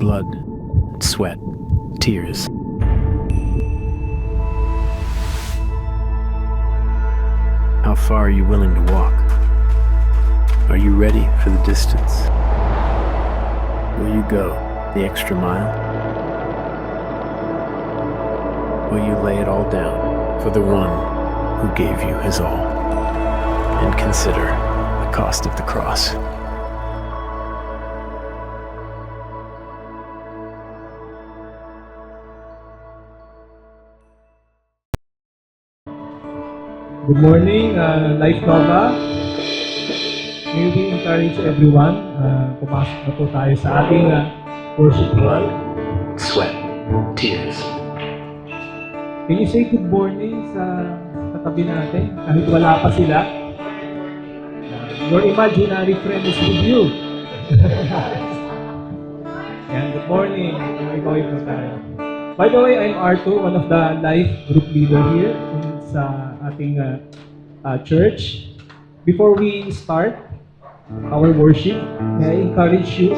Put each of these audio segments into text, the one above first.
blood, sweat, tears. How far are you willing to walk? Are you ready for the distance? Will you go the extra mile? Will you lay it all down for the one who gave you his all? And consider the cost of the cross. Good morning, Life Nova. May we encourage everyone, pumasok na po tayo sa ating worship Blood, hall. sweat, tears. Can you say good morning sa katabi natin, kahit wala pa sila? Your imaginary friend is with you. Yan, good morning. May po tayo. By the way, I'm Arthur, one of the life group leader here sa ating church. Before we start our worship, may I encourage you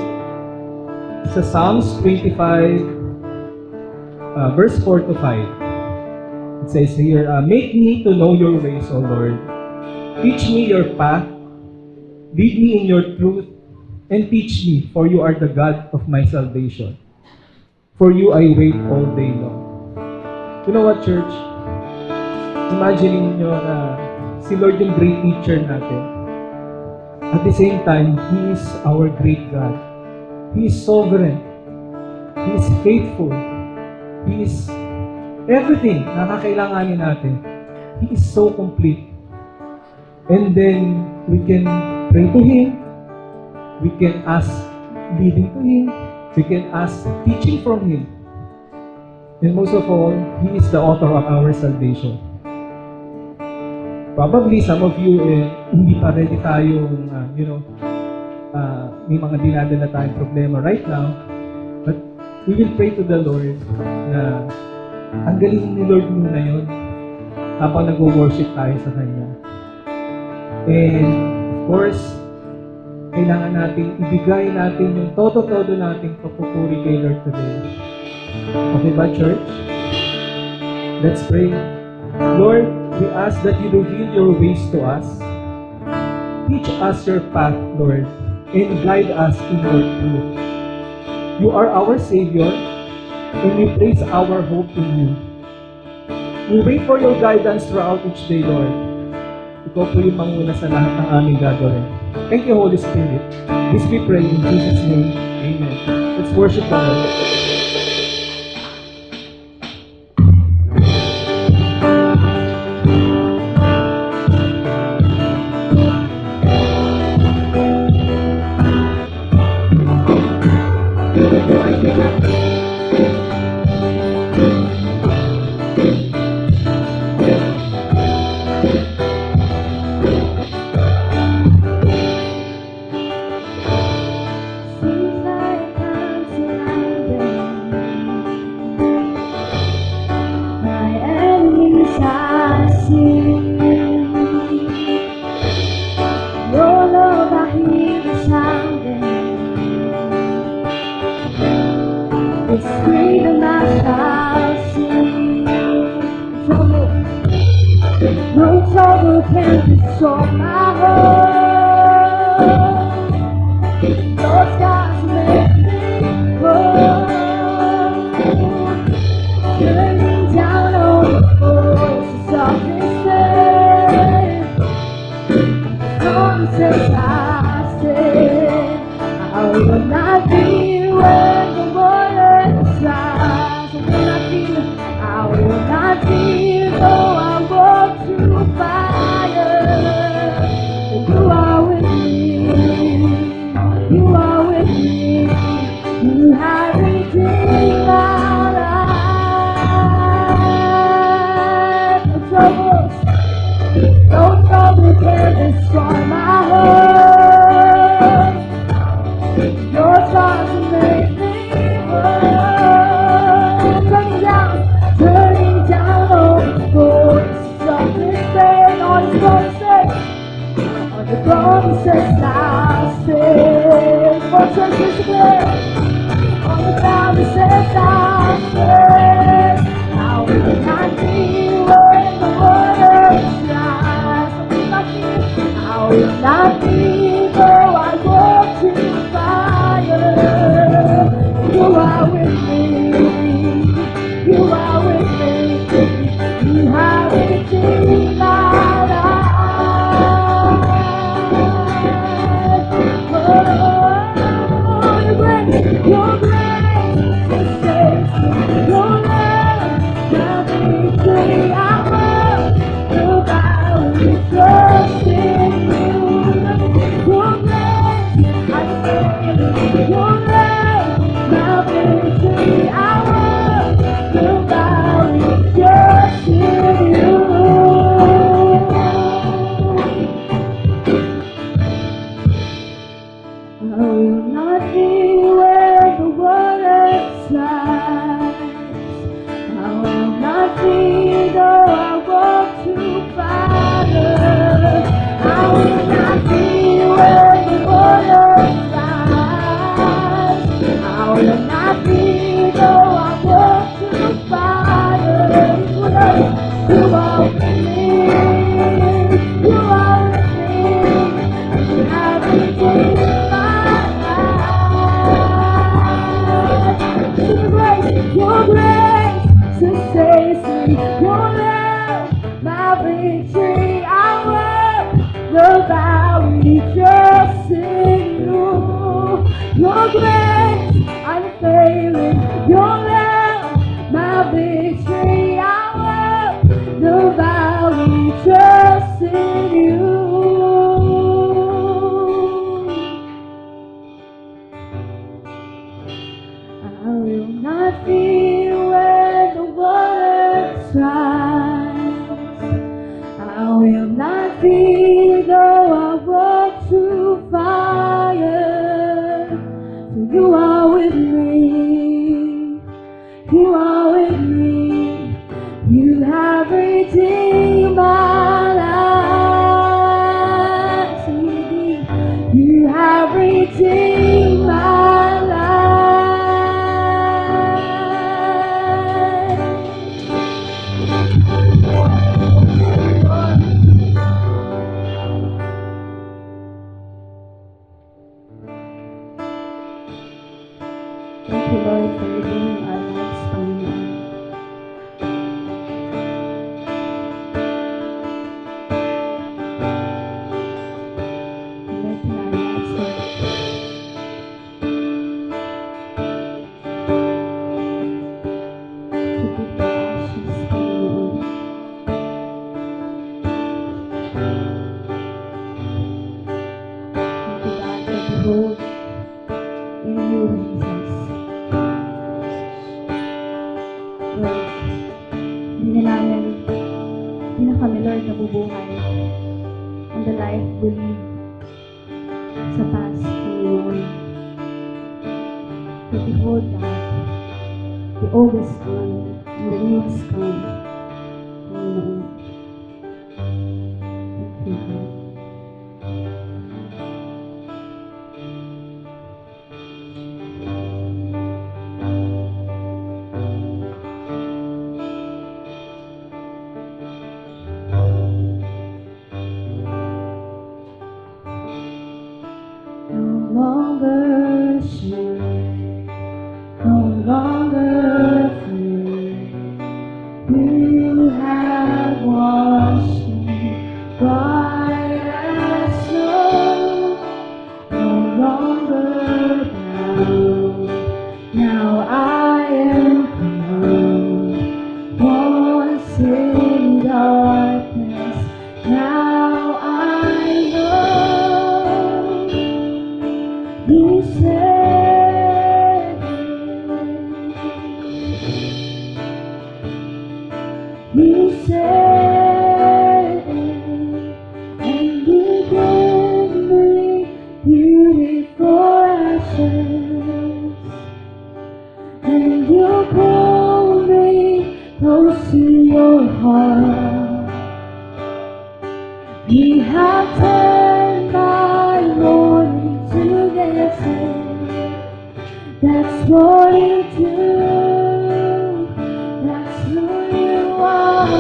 sa Psalms 25, verse 4 to 5. It says here, make me to know your ways, O Lord. Teach me your path. Lead me in your truth and teach me, for you are the God of my salvation. For you I wait all day long. You know what, church? Imagine niyo na si Lord yung great teacher natin. At the same time, He is our great God. He is sovereign. He is faithful. He is everything na kakailanganin natin. He is so complete. And then, we can pray to Him. We can ask leading to Him. We can ask teaching from Him. And most of all, He is the author of our salvation. Probably some of you, hindi pa ready tayong, may mga dinadala tayong problema right now. But we will pray to the Lord na ang galing ni Lord muna yun habang nag-worship tayo sa Kanya. And of course, kailangan natin ibigay natin yung todo-todo nating papupuri kay Lord today. Okay ba, church? Let's pray. Lord, we ask that you reveal your ways to us. Teach us your path, Lord, and guide us in your truth. You are our Savior, and we place our hope in you. We wait for your guidance throughout each day, Lord. Ikaw po yung manguna sa lahat ng aming gagawin. Thank you, Holy Spirit. This we pray in Jesus' name. Amen. Let's worship the Lord. promises lasting. For church is declare, on the thou be set on first. I will not be when the waters rise. I will not be though I walk through fire. You are with me. You are with me. You have redeemed my life. Oh, your grace saves me. Your love, the victory I won. Look, I will trust in you. Your grace, I save me. Your love, the victory I won. Look, I will trust in you. I will not be where the water slides. I will not be though I walk through fire. I will not be where the water slides. I will not be though I walk through fire. You are with me. You are with me. You have redeemed my life. Your grace sustains me. Your love, my victory. I will look out, we trust in you. Your grace unfailing. Your love, my victory. I will look out, we trust in you. I will not be where the water rise. I will not be though I walk through fire. For you are with me. You are with me. You have redeemed my life. You have redeemed my life. Thank you, Lord, for redeeming our lives from you. Let our lives, Lord, to be the ashes for you. Thank you, God, that behold in you, Jesus. Lord, hindi na kami, Lord, nabubuhay. And the life we live sa past ngayon. But behold, God, the old is gone, and the new is come. Panginoon. Thank you, God. No longer shame, no longer fear. You have washed me white as snow. No longer bound, now I am found. Once in darkness, now I know. You said and you gave me beautiful ashes, and you pulled me close to your heart. You have turned my mourning to dancing. That That's what you do. That's who you are.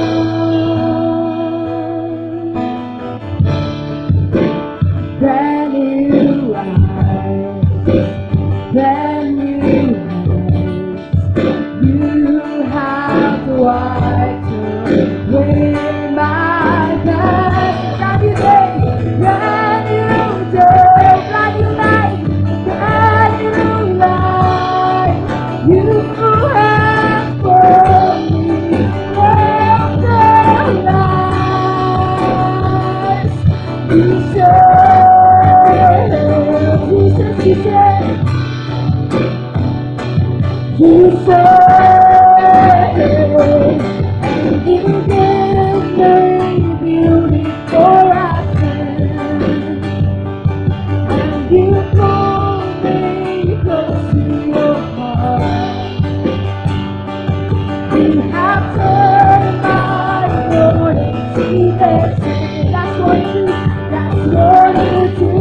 Brand new eyes, brand new hands. You have the right to win my past. Brand new day, brand new day, brand new night, brand new life. You have for me wonderlife. You said, Jesus, you said, you said, and you give me beautiful ashes, and you pull me close to your heart. You have turned my morning to dancing. That's what you do. That's what you do.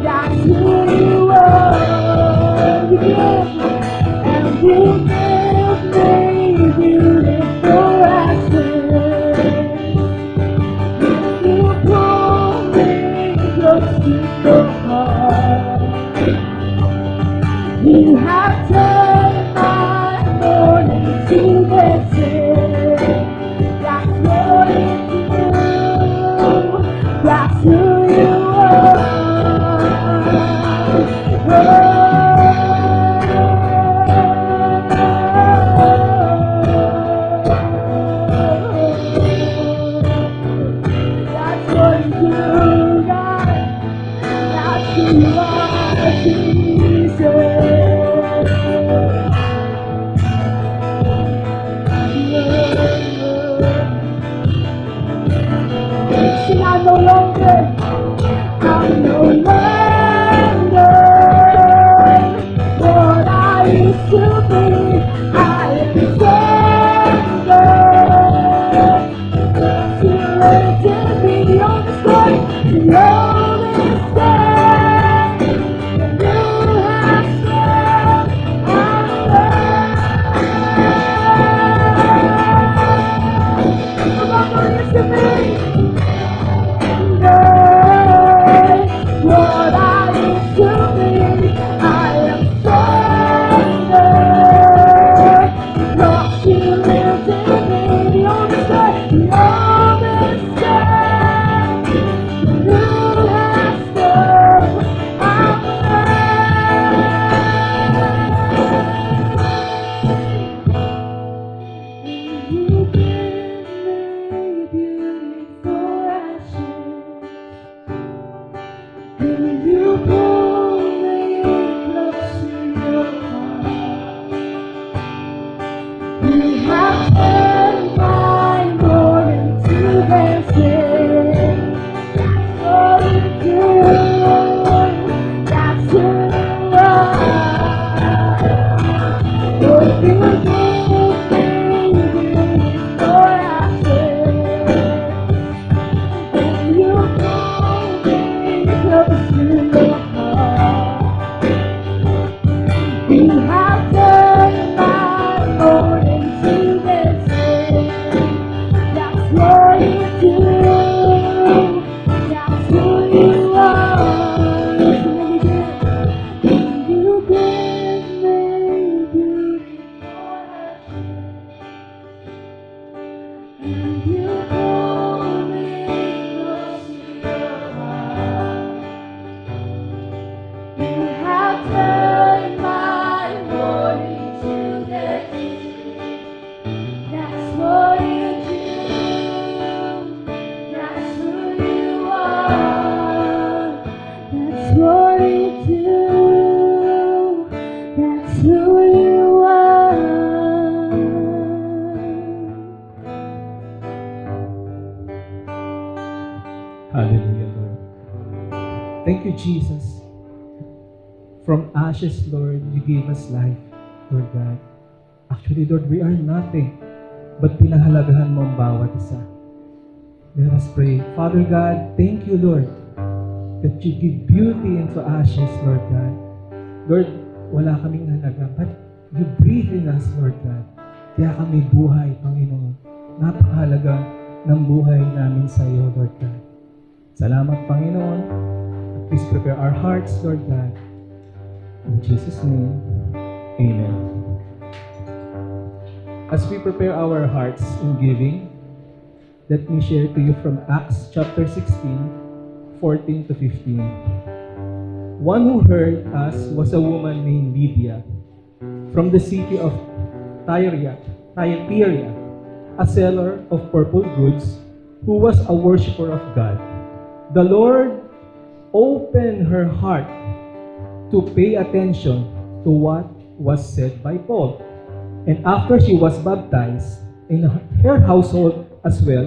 That's who you are. You give me, and you give me beautiful ashes. You pull me close to your heart. You have turned my morning to dancing. That's what you do. That's who you are. That's what you do, God. That's who you are, Jesus. See, I'm no longer what I used to be. I am stronger. You're ready to be on the stage. You're on the stage. You have said, I'm used to be. What I used to be, I am stronger. Lost you lived in me, the only strength, the only strength. You have stood, I'm you give me beautiful ashes. Will you pull me close to your heart? You have turned my morning to dancing. That's what you do. That's who you are. Would you give me beautiful ashes? You pull me close to your heart. You have turned my morning to dancing. That's what you do. That's who you are. You give me beautiful ashes. And you pull me close to your heart. You have turned my morning to dancing. That's what you do. That's who you are. That's what you do. That's who you are. Hallelujah, Lord. Thank you, Jesus. From ashes, Lord, you gave us life, Lord God. Actually, Lord, we are nothing, but pinahalagahan mo ang bawat isa. Let us pray. Father God, thank you, Lord, that you give beauty into ashes, Lord God. Lord, wala kaming halaga. But you breathe in us, Lord God. Kaya kami buhay, Panginoon. Napakahalaga ng buhay namin sa iyo, Lord God. Salamat, Panginoon. Please prepare our hearts, Lord God. In Jesus' name, Amen. As we prepare our hearts in giving, let me share to you from Acts chapter 16, 14 to 15. One who heard us was a woman named Lydia from the city of Thyatira, a seller of purple goods who was a worshiper of God. The Lord opened her heart to pay attention to what was said by Paul. And after she was baptized in her household as well,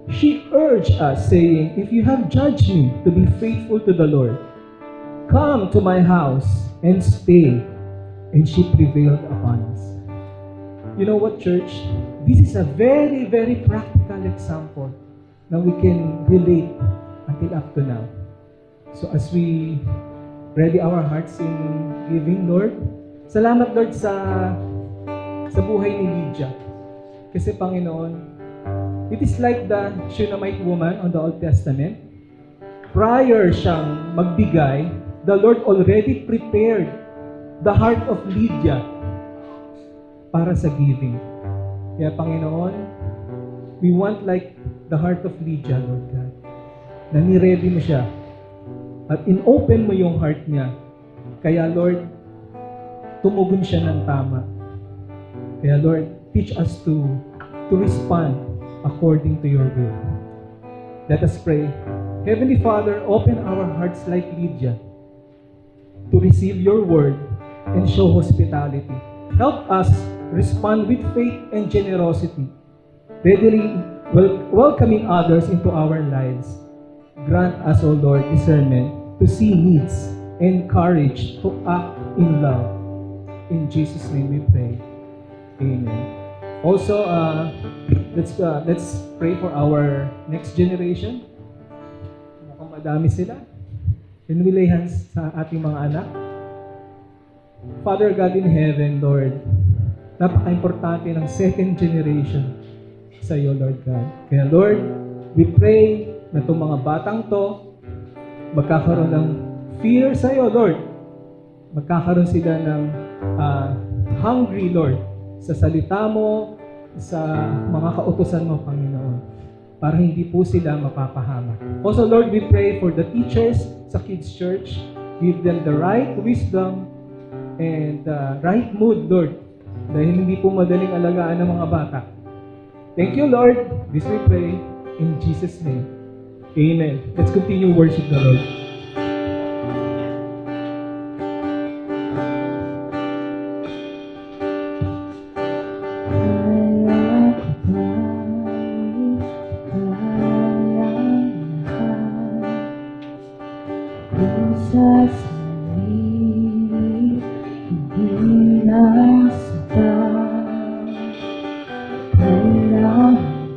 she urged us, saying, "If you have judged me to be faithful to the Lord, come to my house and stay." And she prevailed upon us. You know what, church? This is a very, very practical example that we can relate until up to now. So as we ready our hearts in giving, Lord, salamat, Lord, sa buhay ni Lydia. Kasi, Panginoon, it is like the Shunammite woman on the Old Testament. Prior siyang magbigay, the Lord already prepared the heart of Lydia para sa giving. Kaya, Panginoon, we want like the heart of Lydia, Lord God, na ni-ready mo siya at in-open mo yung heart niya. Kaya, Lord, tumugon siya ng tama. Kaya, Lord, teach us to respond according to your will. Let us pray. Heavenly Father, open our hearts like Lydia to receive your word and show hospitality. Help us respond with faith and generosity, readily welcoming others into our lives. Grant us, O Lord, discernment to see needs and courage to act in love. In Jesus' name we pray. Amen. Also, let's pray for our next generation. Mukhang madami sila. Can we lay hands sa ating mga anak? Father God in heaven, Lord, napaka-importante ng second generation sa iyo, Lord God. Kaya, Lord, we pray na itong mga batang to magkakaroon ng fear sa iyo, Lord. Magkakaroon sila ng hungry, Lord, sa salita mo, sa mga kautusan mo, Panginoon, para hindi po sila mapapahamak. Also, Lord, we pray for the teachers sa Kids Church. Give them the right wisdom and the right mood, Lord, dahil hindi po madaling alagaan ng mga bata. Thank you, Lord. This we pray in Jesus' name. Amen. Let's continue worship the Lord. Right now.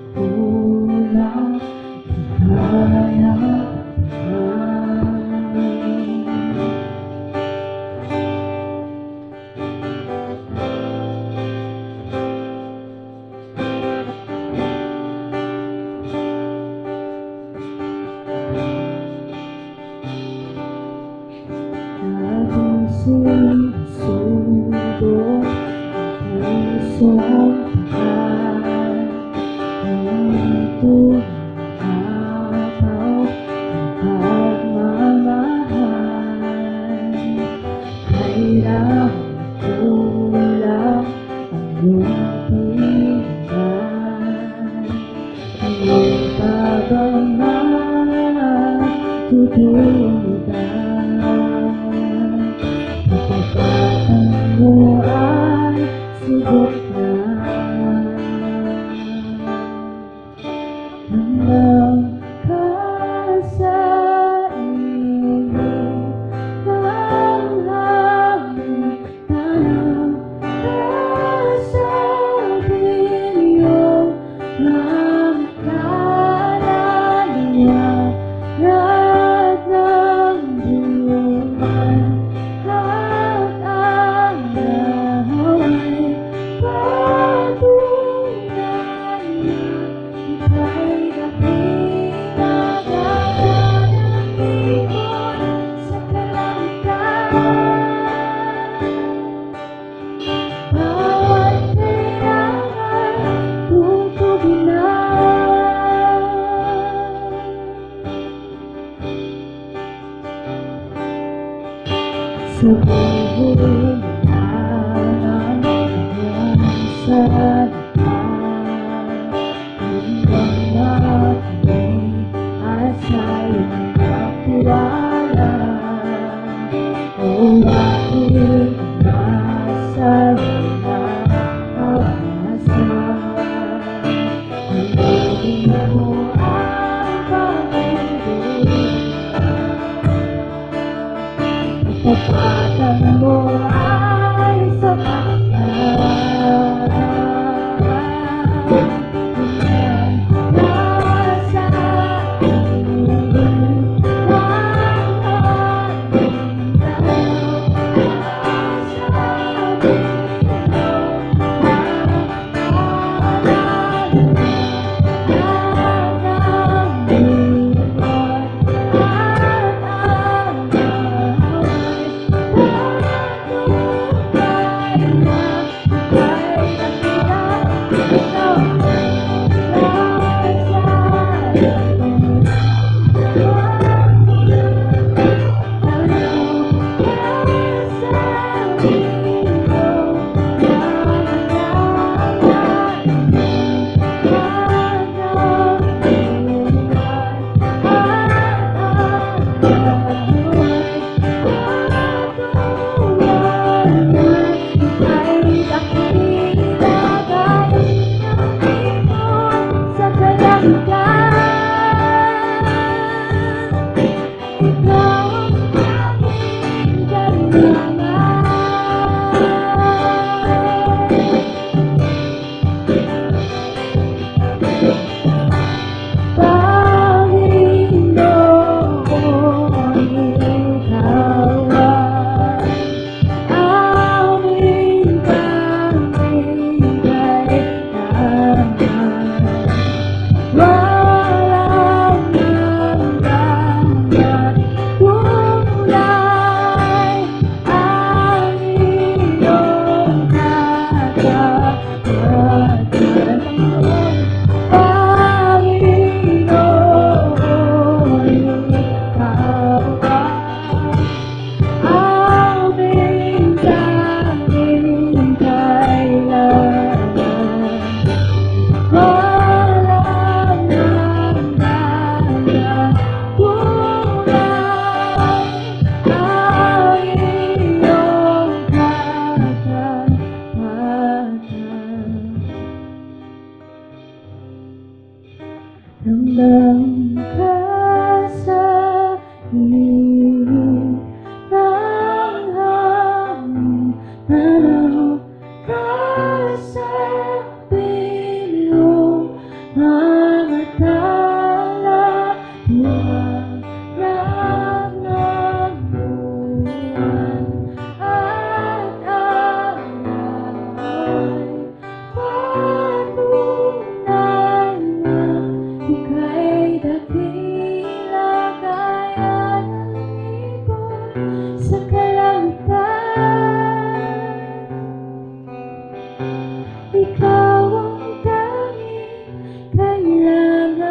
Sabihin na ang salita, hanggang natin at sa'yo magtiwala. O aking nasarap na pag-asa, hindi mo ang pag-ibig. Kapatan mo ay sapat na. Nasa Hanggang ka sa hiling ng hangin, tanaw ka sa bilog mga tala, liwanag ng buwan at alay, patunay na ika'y dakila gaya ng ibon sa kalangitan. Ikaw ang tanging kailangan.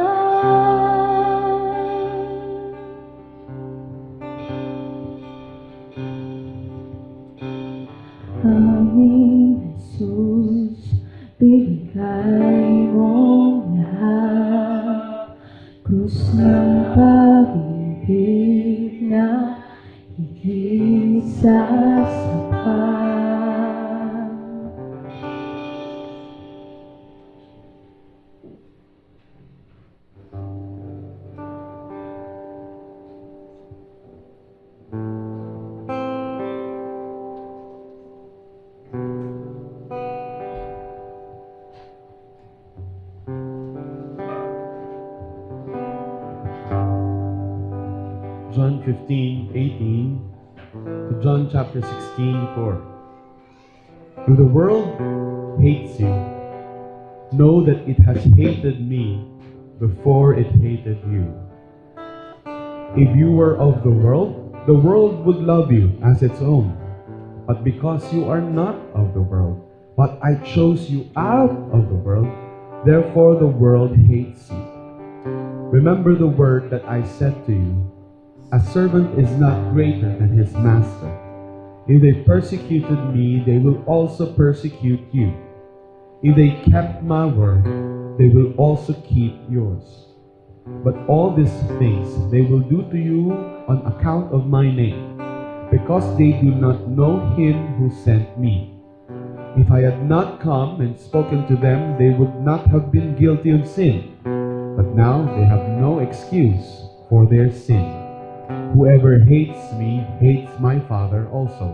Aming Jesus, bigay mong lahat, krus ng pag-ibig na higit sa sapat. John 15:18 to John chapter 16:4. Do the world hates you? Know that it has hated me before it hated you. If you were of the world would love you as its own. But because you are not of the world, but I chose you out of the world, therefore the world hates you. Remember the word that I said to you, a servant is not greater than his master. If they persecuted me, they will also persecute you. If they kept my word, they will also keep yours. But all these things they will do to you on account of my name, because they do not know him who sent me. If I had not come and spoken to them, they would not have been guilty of sin. But now they have no excuse for their sin. Whoever hates me hates my Father also.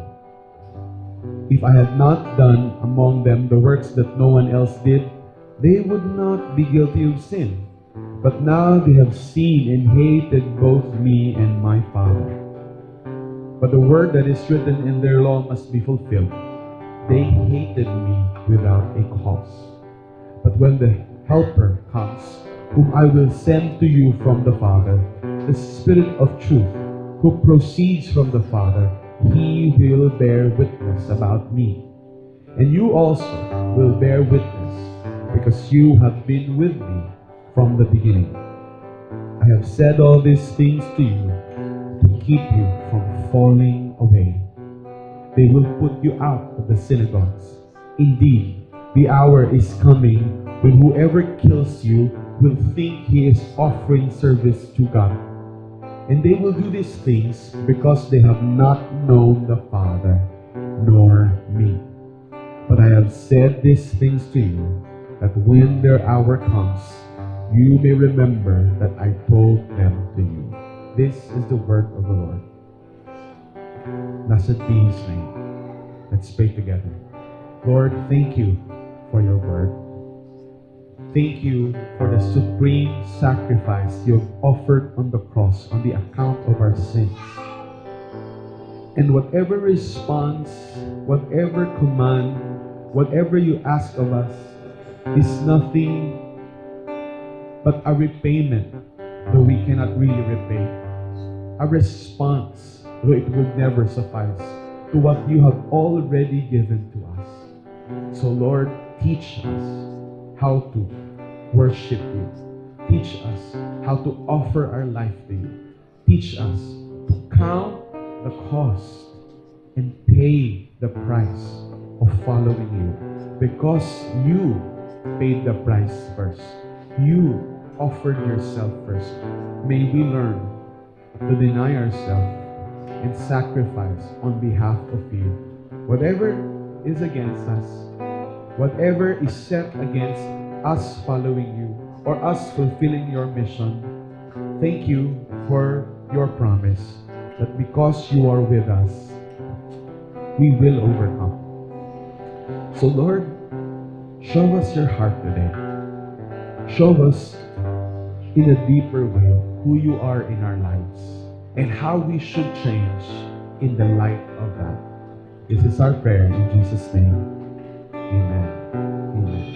If I had not done among them the works that no one else did, they would not be guilty of sin. But now they have seen and hated both me and my Father. But the word that is written in their law must be fulfilled. They hated me without a cause. But when the Helper comes, whom I will send to you from the Father, the Spirit of truth, who proceeds from the Father, he will bear witness about me. And you also will bear witness, because you have been with me from the beginning. I have said all these things to you to keep you from falling away. They will put you out of the synagogues. Indeed, the hour is coming when whoever kills you will think he is offering service to God. And they will do these things because they have not known the Father nor me. But I have said these things to you, that when their hour comes, you may remember that I told them to you. This is the word of the Lord. Blessed be his name. Let's pray together. Lord, thank you for your word. Thank you for the supreme sacrifice you have offered on the cross on the account of our sins. And whatever response, whatever command, whatever you ask of us is nothing but a repayment, though we cannot really repay. A response, though it would never suffice, to what you have already given to us. So Lord, teach us how to worship you. Teach us how to offer our life to you. Teach us to count the cost and pay the price of following you, because you paid the price first. You offered yourself first. May we learn to deny ourselves and sacrifice on behalf of you. Whatever is against us, whatever is set against us following you or us fulfilling your mission, thank you for your promise that because you are with us, we will overcome. So Lord, show us your heart today. Show us in a deeper way who you are in our lives and how we should change in the light of that. This is our prayer in Jesus' name. Amen. Amen.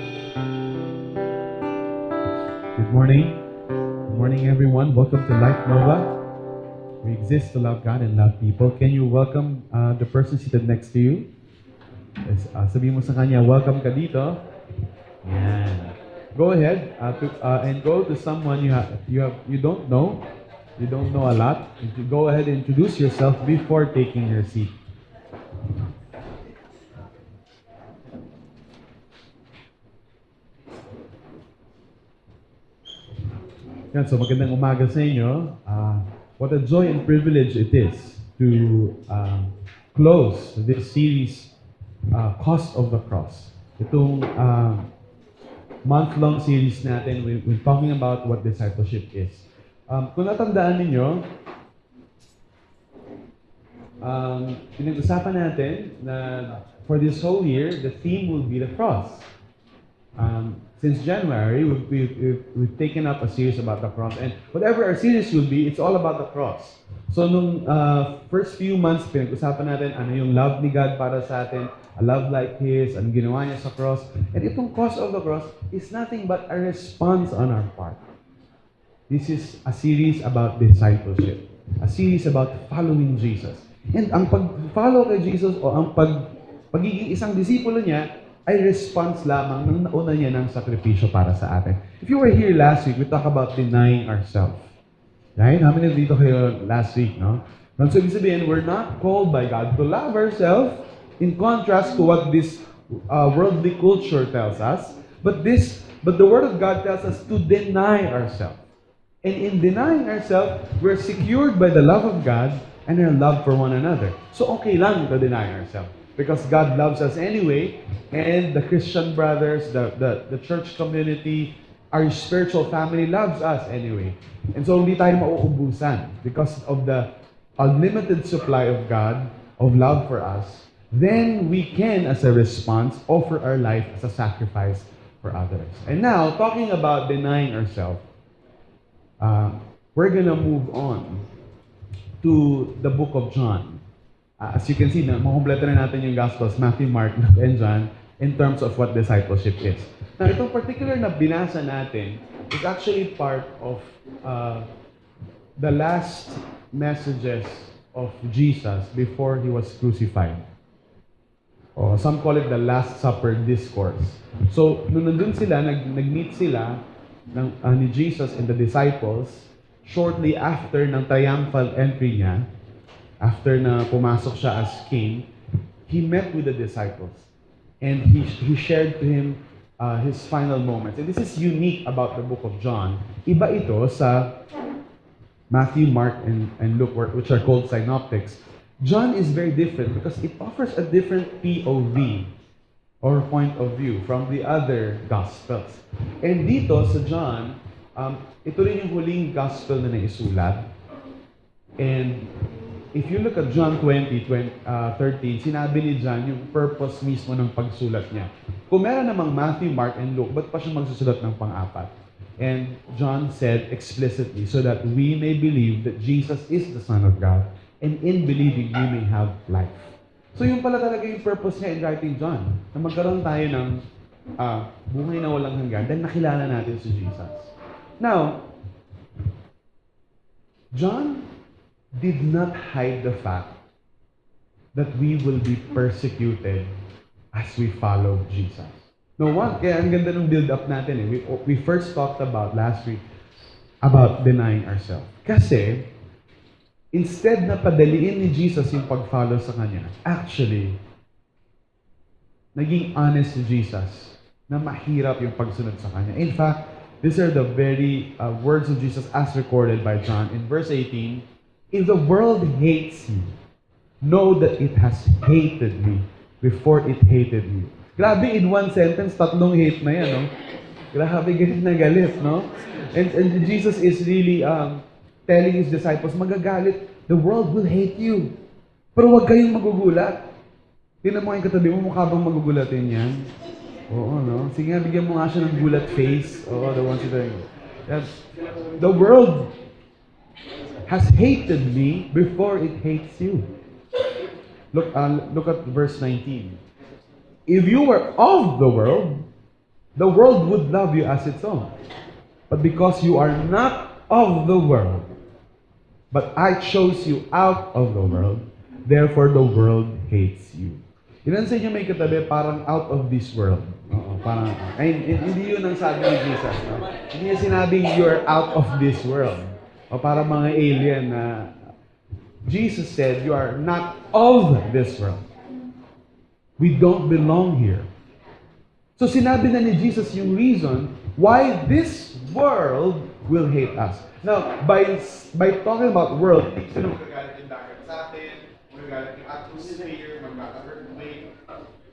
Good morning. Good morning, everyone. Welcome to Life Nova. We exist to love God and love people. Can you welcome the person seated next to you? Sabihin mo sa kanya, welcome ka dito. Yan. Go ahead and go to someone you don't know. You don't know a lot. Go ahead and introduce yourself before taking your seat. Yan, so magandang umaga sa inyo. What a joy and privilege it is to close this series, Cost of the Cross. Itong month-long series natin, we're talking about what discipleship is. Kung natandaan ninyo, pinag-usapan natin na for this whole year, the theme will be the cross. Since January, we've taken up a series about the cross. And whatever our series will be, it's all about the cross. So nung first few months, pinag-usapan natin ano yung love ni God para sa atin, a love like His, ang ginawa niya sa cross. And itong cost of the cross is nothing but a response on our part. This is a series about discipleship. A series about following Jesus. And ang pag-follow kay Jesus o ang pagiging isang disipulo niya ay response lamang ng nauna niya ng sakripisyo para sa atin. If you were here last week, we talked about denying ourselves. Right? How many dito kayo last week, no? So, ibig sabihin, we're not called by God to love ourselves in contrast to what this worldly culture tells us. But the Word of God tells us to deny ourselves. And in denying ourselves, we're secured by the love of God and our love for one another. So okay lang to deny ourselves. Because God loves us anyway, and the Christian brothers, the church community, our spiritual family loves us anyway. And so hindi tayo mauubusan because of the unlimited supply of God, of love for us. Then we can, as a response, offer our life as a sacrifice for others. And now, talking about denying ourselves, we're gonna move on to the book of John. As you can see, makumpleto na natin yung Gospels, Matthew, Mark, Luke, and John, in terms of what discipleship is. Now, itong particular na binasa natin is actually part of the last messages of Jesus before He was crucified. Or some call it the Last Supper Discourse. So, nung nandun sila, nag-meet sila ni Jesus and the disciples shortly after ng triumphal entry niya, after na pumasok siya as king, He met with the disciples. And He shared to him His final moments. And this is unique about the book of John. Iba ito sa Matthew, Mark, and Luke, which are called synoptics. John is very different because it offers a different POV or point of view from the other Gospels. And dito sa John, ito rin yung huling Gospel na naisulat. And if you look at John 20:13, sinabi ni John yung purpose mismo ng pagsulat niya. Kung meron namang Matthew, Mark, and Luke, ba't pa siya magsusulat ng pang-apat? And John said explicitly, so that we may believe that Jesus is the Son of God, and in believing we may have life. So yung pala talaga yung purpose niya in writing John, na magkaroon tayo ng buhay na walang hanggan dahil nakilala natin si Jesus. Now, John did not hide the fact that we will be persecuted as we follow Jesus. No one, kaya ang ganda ng build-up natin eh. We first talked about last week about denying ourselves. Kasi, instead na padaliin ni Jesus yung pag-follow sa Kanya, actually, naging honest si Jesus na mahirap yung pagsunod sa Kanya. In fact, these are the very words of Jesus as recorded by John. In verse 18, "If the world hates you, know that it has hated me before it hated you." Grabe, in one sentence, tatlong hate na yan, no? Grabe, galit na galit, no? And Jesus is really telling His disciples, magagalit, the world will hate you. Pero huwag kayong magugulat. Tingnan mo yung katabi mo, mukha bang magugulatin yan? Oo, no? Sige nga, bigyan mo nga siya ng gulat face. Oo, the ones that are... The world has hated me before it hates you. Look at verse 19. If you were of the world would love you as its own. But because you are not of the world, but I chose you out of the world, therefore the world hates you. Ilan sa inyo may katabi parang out of this world? Oo, parang, hindi yun ang sabi ni Jesus. No? Hindi niya sinabing you're out of this world. O parang mga alien na Jesus said you are not of this world. We don't belong here. So sinabi na ni Jesus yung reason why this world will hate us. Now, by talking about world, magagalit yung dagat sa atin, magagalit yung atmosphere, magkaka-earthquake.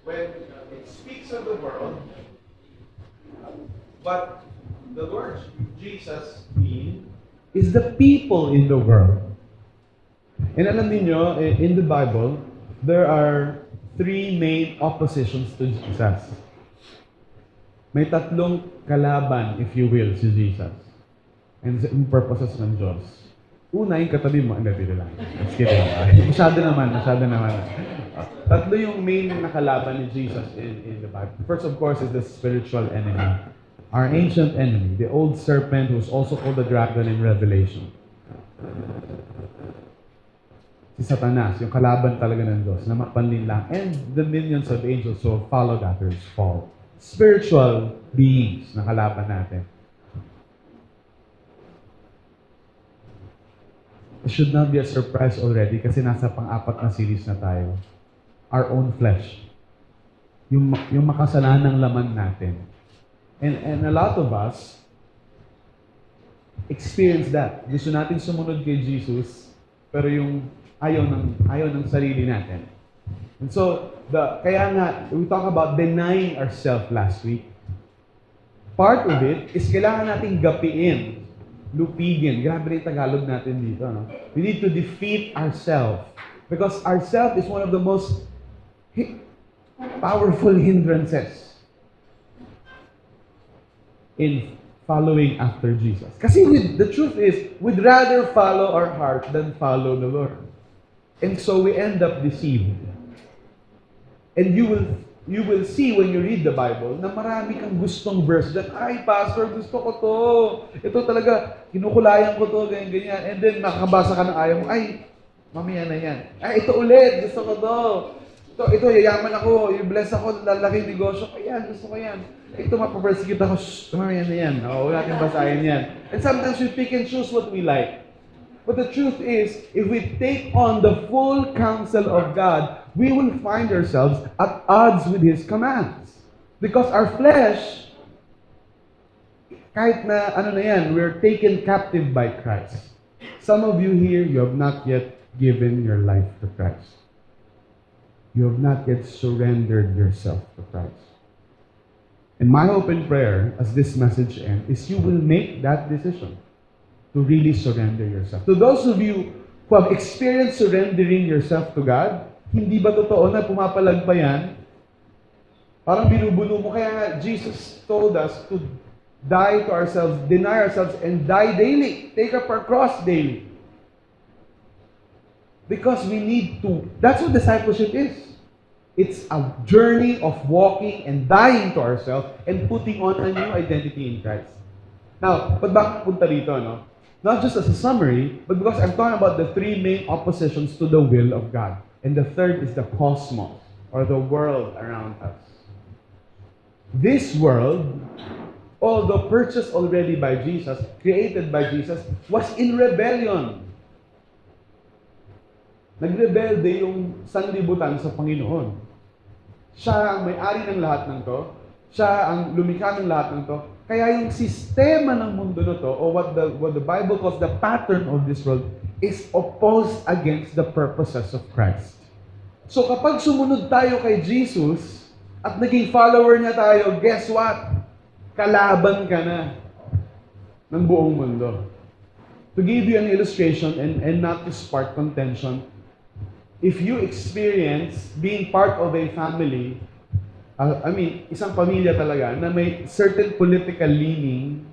When it speaks of the world, what the Lord Jesus means is the people in the world. And alam niyo, in the Bible, there are three main oppositions to Jesus. May tatlong kalaban, if you will, si Jesus. And yung purposes ng Diyos. Una, yung katabi mo, hindi lang. Let's get it. Masyado naman. Tatlo yung main nakalaban ni Jesus in the Bible. First, of course, is the spiritual enemy. Our ancient enemy, the old serpent who's also called the dragon in Revelation. Si Satanas, yung kalaban talaga ng Diyos, na mapanlin lang. And the millions of angels who followed after his fall. Spiritual beings na kalaban natin. it should not be a surprise already kasi nasa pang-apat na series na tayo. Our own flesh. Yung makasalanang laman natin. And a lot of us experience that. Gusto natin sumunod kay Jesus, pero yung ayaw ng sarili natin. And so, kaya nga, we talk about denying ourselves last week. Part of it is kailangan nating gapiin, lupigin. Grabe rin Tagalog natin dito. No? We need to defeat ourselves. Because ourself is one of the most powerful hindrances in following after Jesus. Kasi the truth is, we'd rather follow our heart than follow the Lord. And so we end up deceived. And you will see when you read the Bible na marami kang gustong verse that, ay, Pastor, gusto ko to. Ito talaga, kinukulayan ko to, ganyan. And then, makakabasa ka ng ayaw mo, ay, mamaya na yan. Ay, ito ulit, gusto ko to. Ito, yayaman ako, i-bless ako, lalaki yung negosyo ko, yan, gusto ko yan. Ito, mapapersecute ako, mamaya na yan. Huwag natin basahin yan. And sometimes we pick and choose what we like. But the truth is, if we take on the full counsel of God, we will find ourselves at odds with His commands. Because our flesh, kahit na we're taken captive by Christ. Some of you here, you have not yet given your life to Christ. You have not yet surrendered yourself to Christ. And my hope and prayer, as this message ends, is you will make that decision to really surrender yourself. To those of you who have experienced surrendering yourself to God, hindi ba totoo na pumapalag pa yan? Parang binubuno mo. Kaya nga, Jesus told us to die to ourselves, deny ourselves, and die daily. Take up our cross daily. Because we need to. That's what discipleship is. It's a journey of walking and dying to ourselves and putting on a new identity in Christ. Now, ba't bakit punta dito, no? Not just as a summary, but because I'm talking about the three main oppositions to the will of God. And the third is the cosmos, or the world around us. This world, although purchased already by Jesus, created by Jesus, was in rebellion. Nagrebelde yung sanlibutan sa Panginoon. Siya ang may-ari ng lahat ng to. Siya ang lumikha ng lahat ng to. Kaya yung sistema ng mundo na to, or what the Bible calls the pattern of this world, is opposed against the purposes of Christ. So kapag sumunod tayo kay Jesus, at naging follower niya tayo, guess what? Kalaban ka na ng buong mundo. To give you an illustration and not to spark contention, if you experience being part of a family, isang pamilya talaga na may certain political leaning,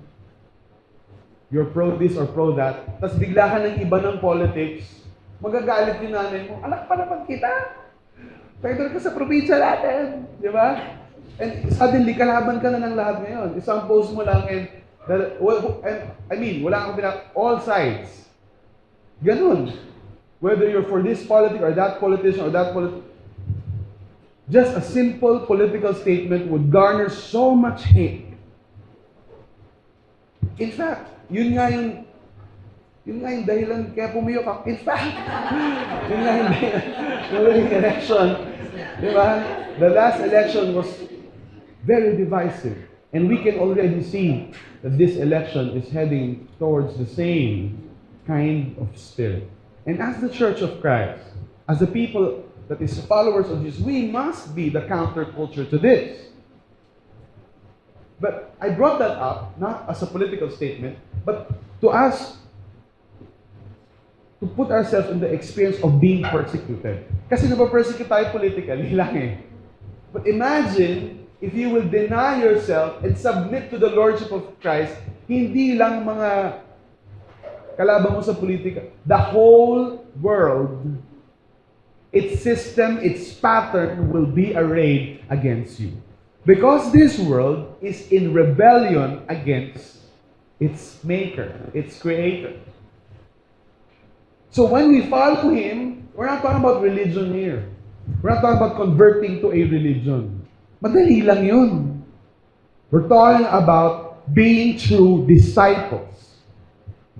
you're pro this or pro that, tapos bigla ka ng iba ng politics, magagalit yung nanay mo, anak pa naman kita. Pwede ka sa probinsya natin. Di ba? And suddenly, kalaban ka na ng lahat ngayon. Isang post mo lang and wala kang all sides. Ganun. Whether you're for this politic or that politician or that politician, just a simple political statement would garner so much hate. In fact, yun nga yung dahilan kaya pumiyok ako. In fact, yun nga yung dahilan ng election. Diba? The last election was very divisive. And we can already see that this election is heading towards the same kind of spirit. And as the Church of Christ, as the people that is followers of Jesus, we must be the counterculture to this. But I brought that up, not as a political statement, but to us, to put ourselves in the experience of being persecuted. Kasi napapersecute tayo politically lang eh. But imagine if you will deny yourself and submit to the Lordship of Christ, hindi lang mga kalaban mo sa politika, the whole world, its system, its pattern will be arrayed against you. Because this world is in rebellion against its maker, its creator. So when we follow Him, we're not talking about religion here. We're not talking about converting to a religion. Madali lang yun. We're talking about being true disciples.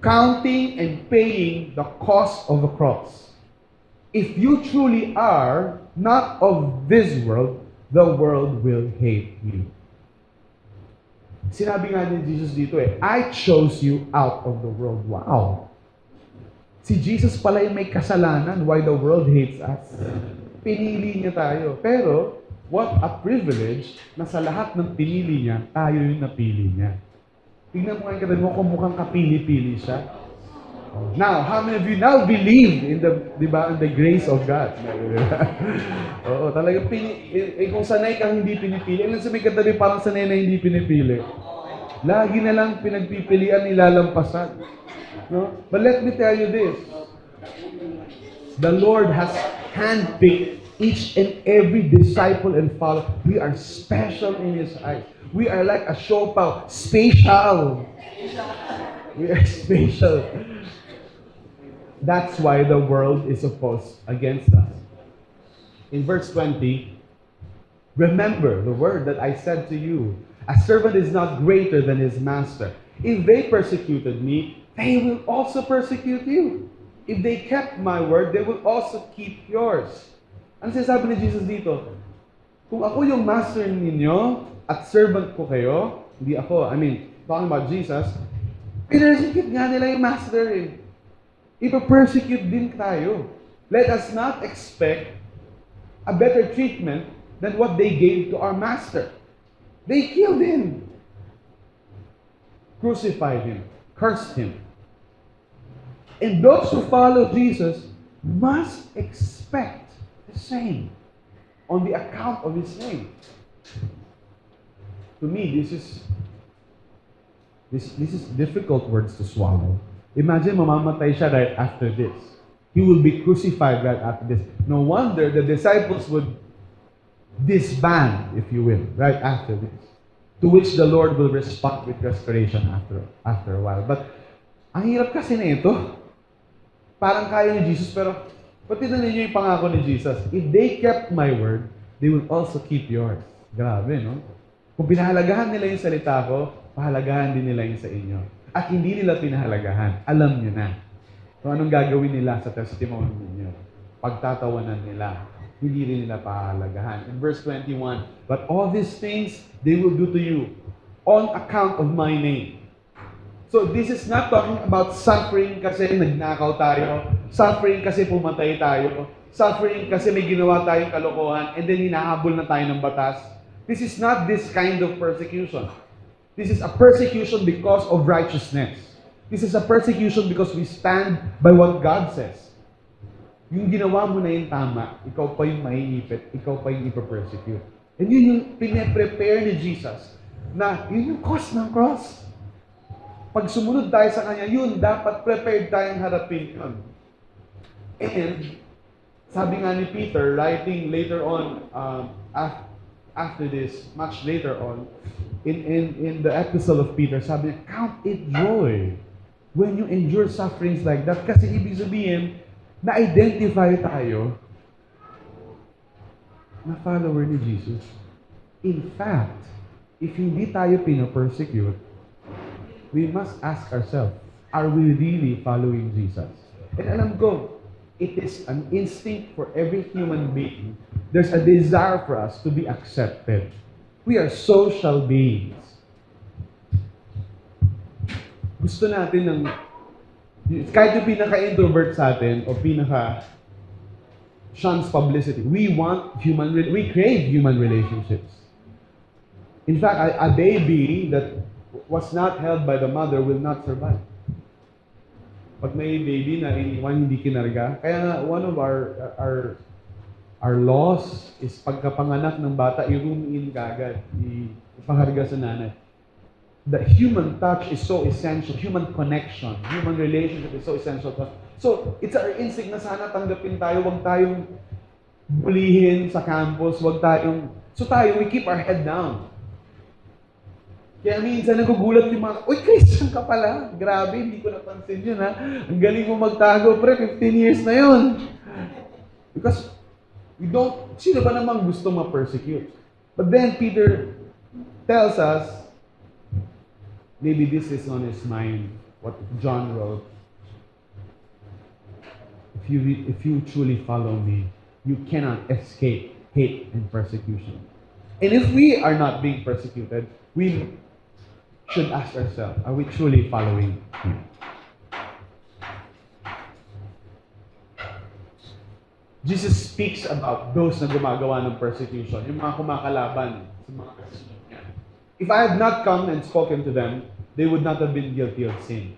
counting and paying the cost of the cross. If you truly are not of this world, the world will hate you. Sinabi nga ni Jesus dito I chose you out of the world. Wow! Si Jesus pala yung may kasalanan why the world hates us. Pinili niya tayo. Pero, what a privilege na sa lahat ng pinili niya, tayo yung napili niya. Tingnan mo kayo mo kung mukhang kapili-pili siya. Now, how many of you now believe in the, di ba, in the grace of God? Oo, talagang kung sanay kang hindi pinipili, ilan sa may katabi parang sanay na hindi pinipili. Lagi na lang pinagpipilian, nilalampasan. No? But let me tell you this. The Lord has handpicked each and every disciple and follower. We are special in His eyes. We are like a shopao, special. We are special. That's why the world is opposed against us. In verse 20, remember the word that I said to you, a servant is not greater than his master. If they persecuted me, they will also persecute you. If they kept my word, they will also keep yours. Ano sinasabi ni Jesus dito? Kung ako yung master ninyo at servant ko kayo, hindi ako, talking about Jesus, persecute nga nila yung master Ipa-persecute din tayo. Let us not expect a better treatment than what they gave to our master. They killed him, crucified him, cursed him. And those who follow Jesus must expect the same on the account of His name. To me, this is difficult words to swallow. Imagine mamamatay siya right after this. He will be crucified right after this. No wonder the disciples would disband, if you will, right after this. To which the Lord will respond with restoration after a while. But ang hirap kasi na ito. Parang kaya ni Jesus, pero pati na ninyo yung pangako ni Jesus. If they kept my word, they will also keep yours. Grabe, no? Kung pinahalagahan nila yung salita ko, pahalagahan din nila yung sa inyo. At hindi nila pinahalagahan, alam nyo na. Kung anong gagawin nila sa testimony ninyo. Pagtatawanan nila, hindi rin nila pahalagahan. In verse 21, but all these things they will do to you on account of my name. So this is not talking about suffering kasi nagnakaw tayo, suffering kasi pumatay tayo, suffering kasi may ginawa tayong kalokohan, and then hinahabol na tayo ng batas. This is not this kind of persecution. This is a persecution because of righteousness. This is a persecution because we stand by what God says. Yung ginawa mo na yung tama, ikaw pa yung maiipit, ikaw pa yung ipapersecute. And yun yung pinaprepare ni Jesus na yun yung cause ng cross. Pag sumunod tayo sa Kanya, yun, dapat prepared tayong harapin yun. And sabi nga ni Peter, writing later on, after this, much later on, in the epistle of Peter, sabi niya, count it joy when you endure sufferings like that. Kasi ibig sabihin, na-identify tayo na follower ni Jesus. In fact, if hindi tayo pino-persecute, we must ask ourselves, are we really following Jesus? And alam ko, it is an instinct for every human being. There's a desire for us to be accepted. We are social beings. Gusto natin ng, kahit yung pinaka-introvert sa atin, o shuns publicity, we crave human relationships. In fact, a baby that was not held by the mother will not survive. Pag may baby na iniwan, hindi kinarga, kaya nga, one of our laws is pagkapanganak ng bata, i-room in kagad, ipaharga sa nanay. The human touch is so essential, human connection, human relationship is so essential to us. So, it's our instinct na sana tanggapin tayo, huwag tayong bulihin sa campus, so tayo, we keep our head down. Kaya minsan nagugulat yung mga, uy, Christian ka pala, grabe, hindi ko napansin yun ha, ang galing mo magtago, pre, 15 years na yun. Because, sino ba namang gusto ma-persecute? But then Peter tells us, maybe this is on his mind. what John wrote. If you truly follow me, you cannot escape hate and persecution. And if we are not being persecuted, we should ask ourselves, are we truly following him? Jesus speaks about those na gumagawa ng persecution, yung mga kumakalaban sa mga Kristiyan niya. If I had not come and spoken to them, they would not have been guilty of sin.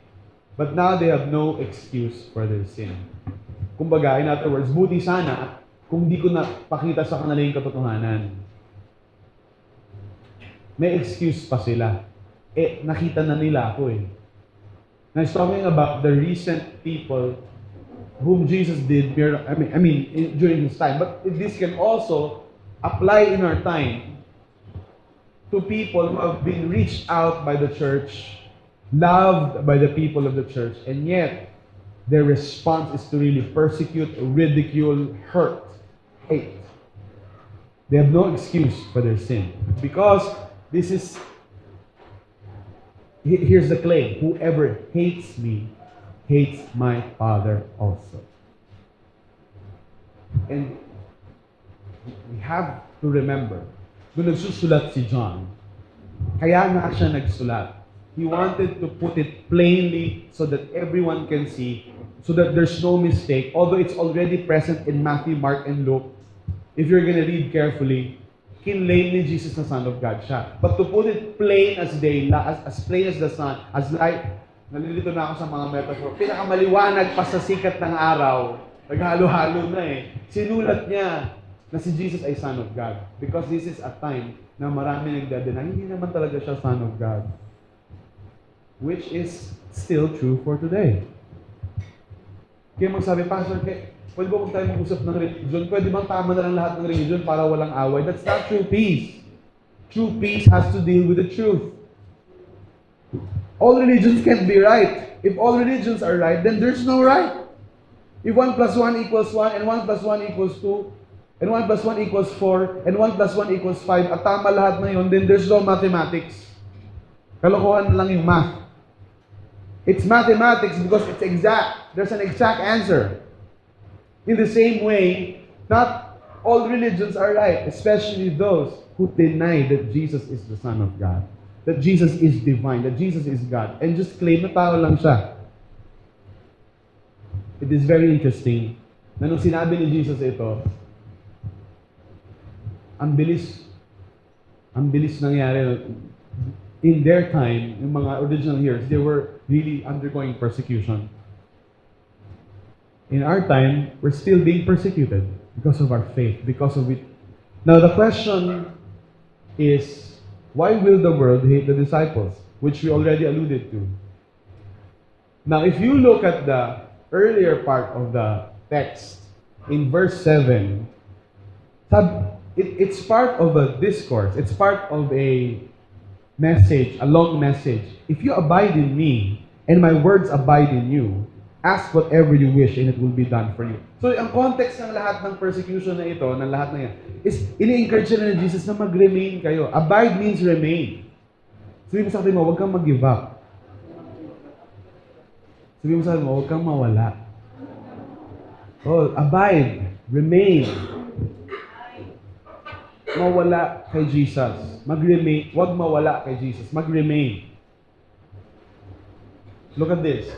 But now they have no excuse for their sin. Kumbaga, in other words, buti sana kung di ko na pakita sa kanila yung katotohanan. May excuse pa sila. Nakita na nila ako eh. Now, he's talking about the recent people whom Jesus did, during his time. But this can also apply in our time to people who have been reached out by the church, loved by the people of the church, and yet their response is to really persecute, ridicule, hurt, hate. They have no excuse for their sin. Because this is, here's the claim, whoever hates me, hates my Father also. And we have to remember, nung nagsusulat si John, kaya nga siya nagsulat. He wanted to put it plainly so that everyone can see, so that there's no mistake. Although it's already present in Matthew, Mark, and Luke, if you're gonna read carefully, kinlaim ni Jesus na Son of God siya. But to put it plain as day, as plain as the sun, as light, nalilito na ako sa mga metaphor, pinakamaliwanag pa sa sikat ng araw, naghalo-halo na eh. Sinulat niya na si Jesus ay Son of God. Because this is a time na marami nagdadena, hindi naman talaga siya Son of God. Which is still true for today. Kaya magsabi, Pastor, pwede ba tayo mag-usap ng religion? Pwede bang tama na lang lahat ng religion para walang away? That's not true peace. True peace has to deal with the truth. All religions can't be right. If all religions are right, then there's no right. If 1 plus 1 equals 1, and 1 plus 1 equals 2, and 1 plus 1 equals 4, and 1 plus 1 equals 5, at tama lahat na yun, then there's no mathematics. Kalokohan lang yung math. It's mathematics because it's exact. There's an exact answer. In the same way, not all religions are right, especially those who deny that Jesus is the Son of God, that Jesus is divine, that Jesus is God, and just claim na tao lang siya. It is very interesting na nung sinabi ni Jesus ito, ang bilis nangyari. In their time, yung mga original hearers, they were really undergoing persecution. In our time, we're still being persecuted because of our faith, because of it. Now, the question is, why will the world hate the disciples? Which we already alluded to. Now, if you look at the earlier part of the text, in verse 7, it's part of a discourse. It's part of a message, a long message. If you abide in me, and my words abide in you, ask whatever you wish, and it will be done for you. So, ang context ng lahat ng persecution na ito, ng lahat na yan, is ini-encourage na ni Jesus na mag-remain kayo. Abide means remain. Sabi mo sa akin mo, huwag kang mag-give up. Sabi mo sa akin mo, huwag kang mawala. Oh, abide, remain. Mawala kay Jesus. Mag-remain. Huwag mawala kay Jesus. Mag-remain. Look at this.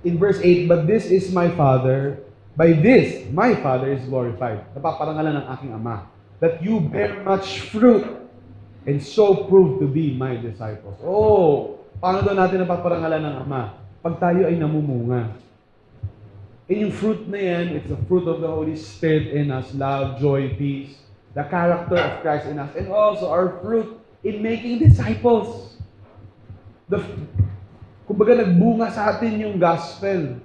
In verse 8, but this is my Father. By this, my Father is glorified. Napaparangalan ng aking Ama. That you bear much fruit and so prove to be my disciples. Oh, paano daw natin napaparangalan ng Ama? Pag tayo ay namumunga. And yung fruit na yan, it's the fruit of the Holy Spirit in us. Love, joy, peace. The character of Christ in us, and also our fruit in making disciples. Kumbaga nagbunga sa atin yung gospel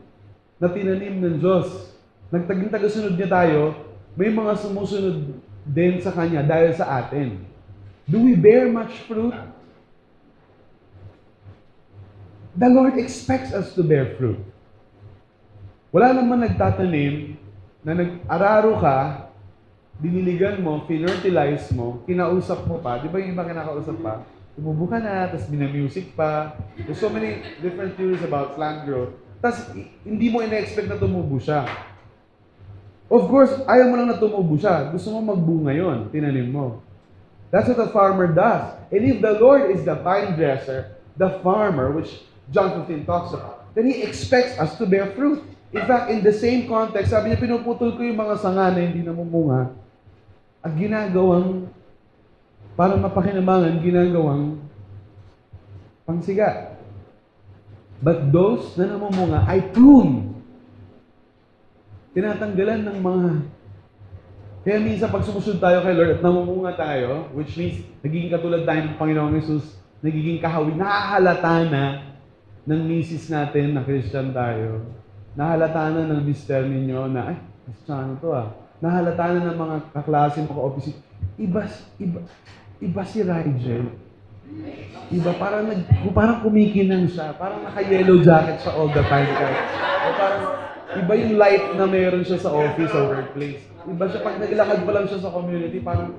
na tinanim ng Diyos. Nagtaging tagasunod niya tayo, may mga sumusunod din sa Kanya dahil sa atin. Do we bear much fruit? The Lord expects us to bear fruit. Wala naman nagtatanim na nag-araro ka, diniligan mo, finertilize mo, kinausap mo pa. Di ba yung iba kinakausap pa? tumubo ka na, tapos music pa. There's so many different theories about plant growth. Tapos, hindi mo ina-expect na tumubo siya. Of course, ayaw mo lang na tumubo siya. Gusto mo magbunga yon, tinanim mo. That's what a farmer does. And if the Lord is the vine dresser, the farmer, which John 15 talks about, then He expects us to bear fruit. In fact, in the same context, sabi niya, pinuputol ko yung mga sanga na hindi namumunga at ginagawang, para mapakinabangan, ginagawang pangsiga. But those na namumunga ay prune. Tinatanggalan ng mga... Kaya minsan pag sumusunod tayo kay Lord at namumunga tayo, which means nagiging katulad tayo ng Panginoong Yesus, nagiging kahawig, nahahalata na ng misis natin na Christian tayo. Nahalata na ng mister ninyo na, ay, Christiano to ah. Nahalata na ng mga kaklase mo ka-office. Iba si Rigel. Iba, parang kumikinang siya. Parang naka-yellow jacket siya all the time. O parang, iba yung light na meron siya sa office or workplace. Iba siya, pag naglakad pa lang siya sa community, parang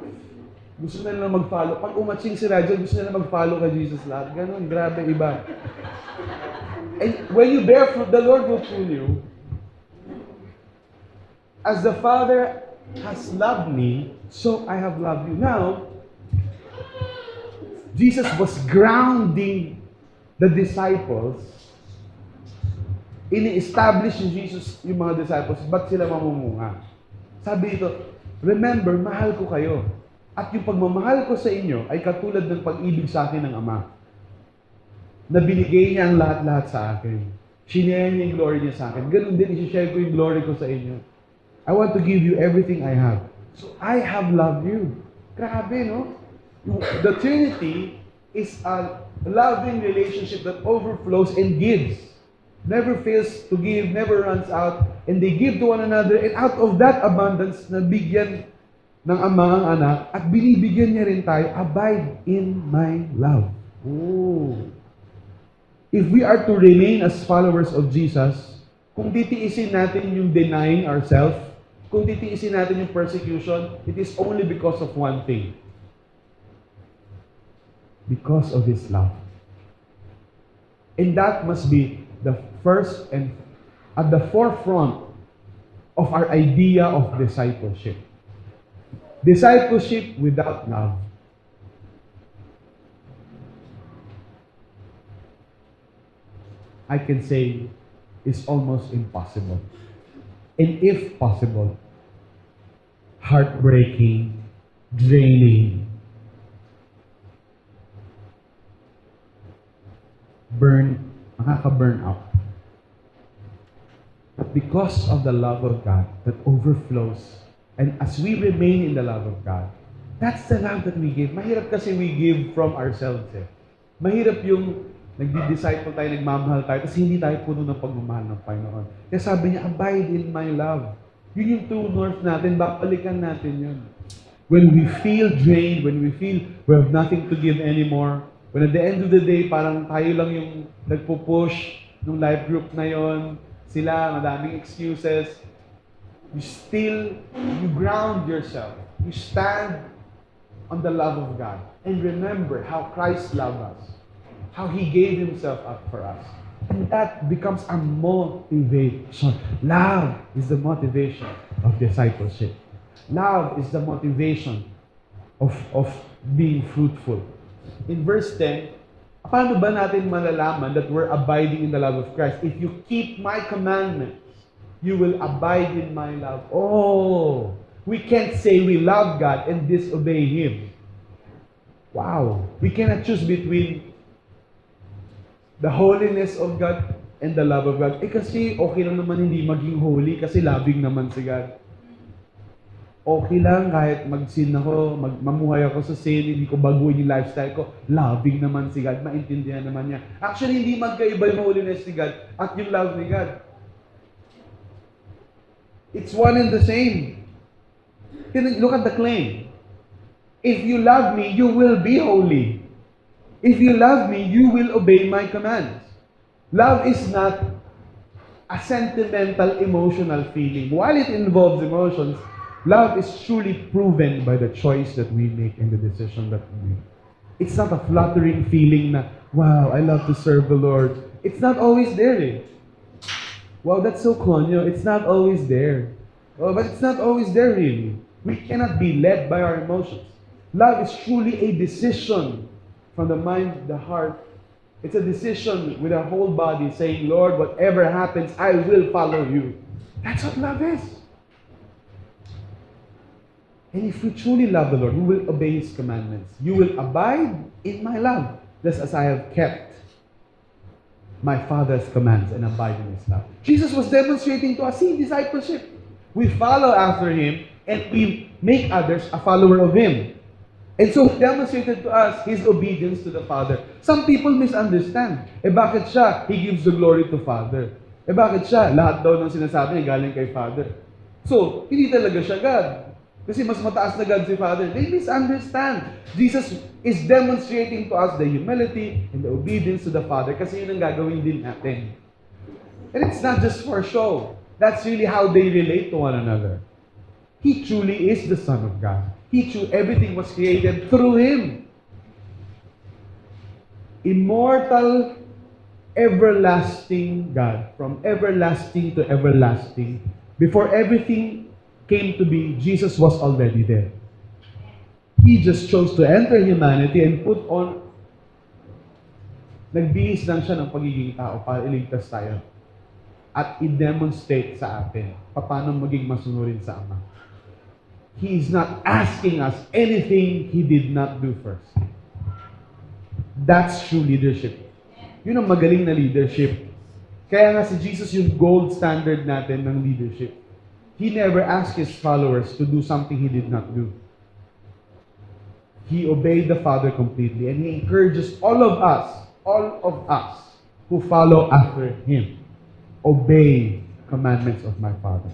gusto na nila mag-follow. Pag umatsing si Rigel, gusto nila mag-follow kay Jesus lahat. Ganon, grabe, iba. And when you bear fruit, the Lord will prune you. As the Father has loved me, so I have loved you. Now, Jesus was grounding the disciples. Ini-establish ni Jesus yung mga disciples, ba't sila mamumunga? Sabi ito, remember, mahal ko kayo. At yung pagmamahal ko sa inyo ay katulad ng pag-ibig sa akin ng Ama. Na binigay niya ang lahat-lahat sa akin. Shinare niya yung glory niya sa akin. Ganun din, isi-share ko yung glory ko sa inyo. I want to give you everything I have. So, I have loved you. Grabe, no? The Trinity is a loving relationship that overflows and gives. Never fails to give, never runs out, and they give to one another, and out of that abundance, nabigyan ng Ama ang anak, at binibigyan niya rin tayo, abide in my love. Oh. If we are to remain as followers of Jesus, kung titiisin natin yung denying ourselves, kung titiisin natin yung persecution, it is only because of one thing. Because of His love. And that must be the first and at the forefront of our idea of discipleship. Discipleship without love I can say is almost impossible. And if possible, heartbreaking, draining, makaka-burn out. But because of the love of God that overflows, and as we remain in the love of God, that's the love that we give. Mahirap kasi we give from ourselves eh. Mahirap yung nagdi-disciple tayo, nagmamahal tayo, kasi hindi tayo puno ng pagmamahal ng Panginoon. Kaya sabi niya, abide in my love. Yun yung true north natin, babalikan natin yun. When we feel drained, when we feel we have nothing to give anymore, when at the end of the day, parang tayo lang yung nagpo-push ng life group na yon, sila, madaming excuses, you ground yourself. You stand on the love of God. And remember how Christ loved us. How He gave Himself up for us. And that becomes a motivation. Love is the motivation of discipleship. Love is the motivation of being fruitful. In verse 10, paano ba natin malalaman that we're abiding in the love of Christ? If you keep my commandments, you will abide in my love. Oh, we can't say we love God and disobey Him. Wow. We cannot choose between the holiness of God and the love of God. Kasi okay lang naman hindi maging holy kasi loving naman si God. Okay lang kahit mag-sin ako, mamuhay ako sa sin, hindi ko baguhin yung lifestyle ko, loving naman si God, maintindihan naman niya. Actually, hindi magkaiba yung holiness ni God at yung love ni God. It's one and the same. Look at the claim. If you love me, you will be holy. If you love me, you will obey my commands. Love is not a sentimental, emotional feeling. While it involves emotions, love is truly proven by the choice that we make and the decision that we make. It's not a flattering feeling na, wow, I love to serve the Lord. It's not always there eh. Wow, that's so conyo. It's not always there. Oh, but it's not always there really. We cannot be led by our emotions. Love is truly a decision from the mind, the heart. It's a decision with our whole body saying, Lord, whatever happens, I will follow you. That's what love is. And if we truly love the Lord, we will obey His commandments. You will abide in my love, just as I have kept my Father's commands and abide in His love. Jesus was demonstrating to us His discipleship. We follow after Him and we make others a follower of Him. And so He demonstrated to us His obedience to the Father. Some people misunderstand. Bakit siya? He gives the glory to Father. Bakit siya? Lahat daw ng sinasabi niya galing kay Father. So, hindi talaga siya God. Kasi mas mataas na God si Father. They misunderstand. Jesus is demonstrating to us the humility and the obedience to the Father kasi yun ang gagawin din natin. And it's not just for show. That's really how they relate to one another. He truly is the Son of God. Everything was created through Him. Immortal, everlasting God. From everlasting to everlasting. Before everything came to be, Jesus was already there. He just chose to enter humanity and put on, nagbihis lang siya ng pagiging tao para iligtas tayo. At i-demonstrate sa atin paano maging masunurin sa Ama. He is not asking us anything He did not do first. That's true leadership. Yun ang magaling na leadership. Kaya nga si Jesus yung gold standard natin ng leadership. He never asked His followers to do something He did not do. He obeyed the Father completely, and He encourages all of us who follow after Him, obey commandments of my Father.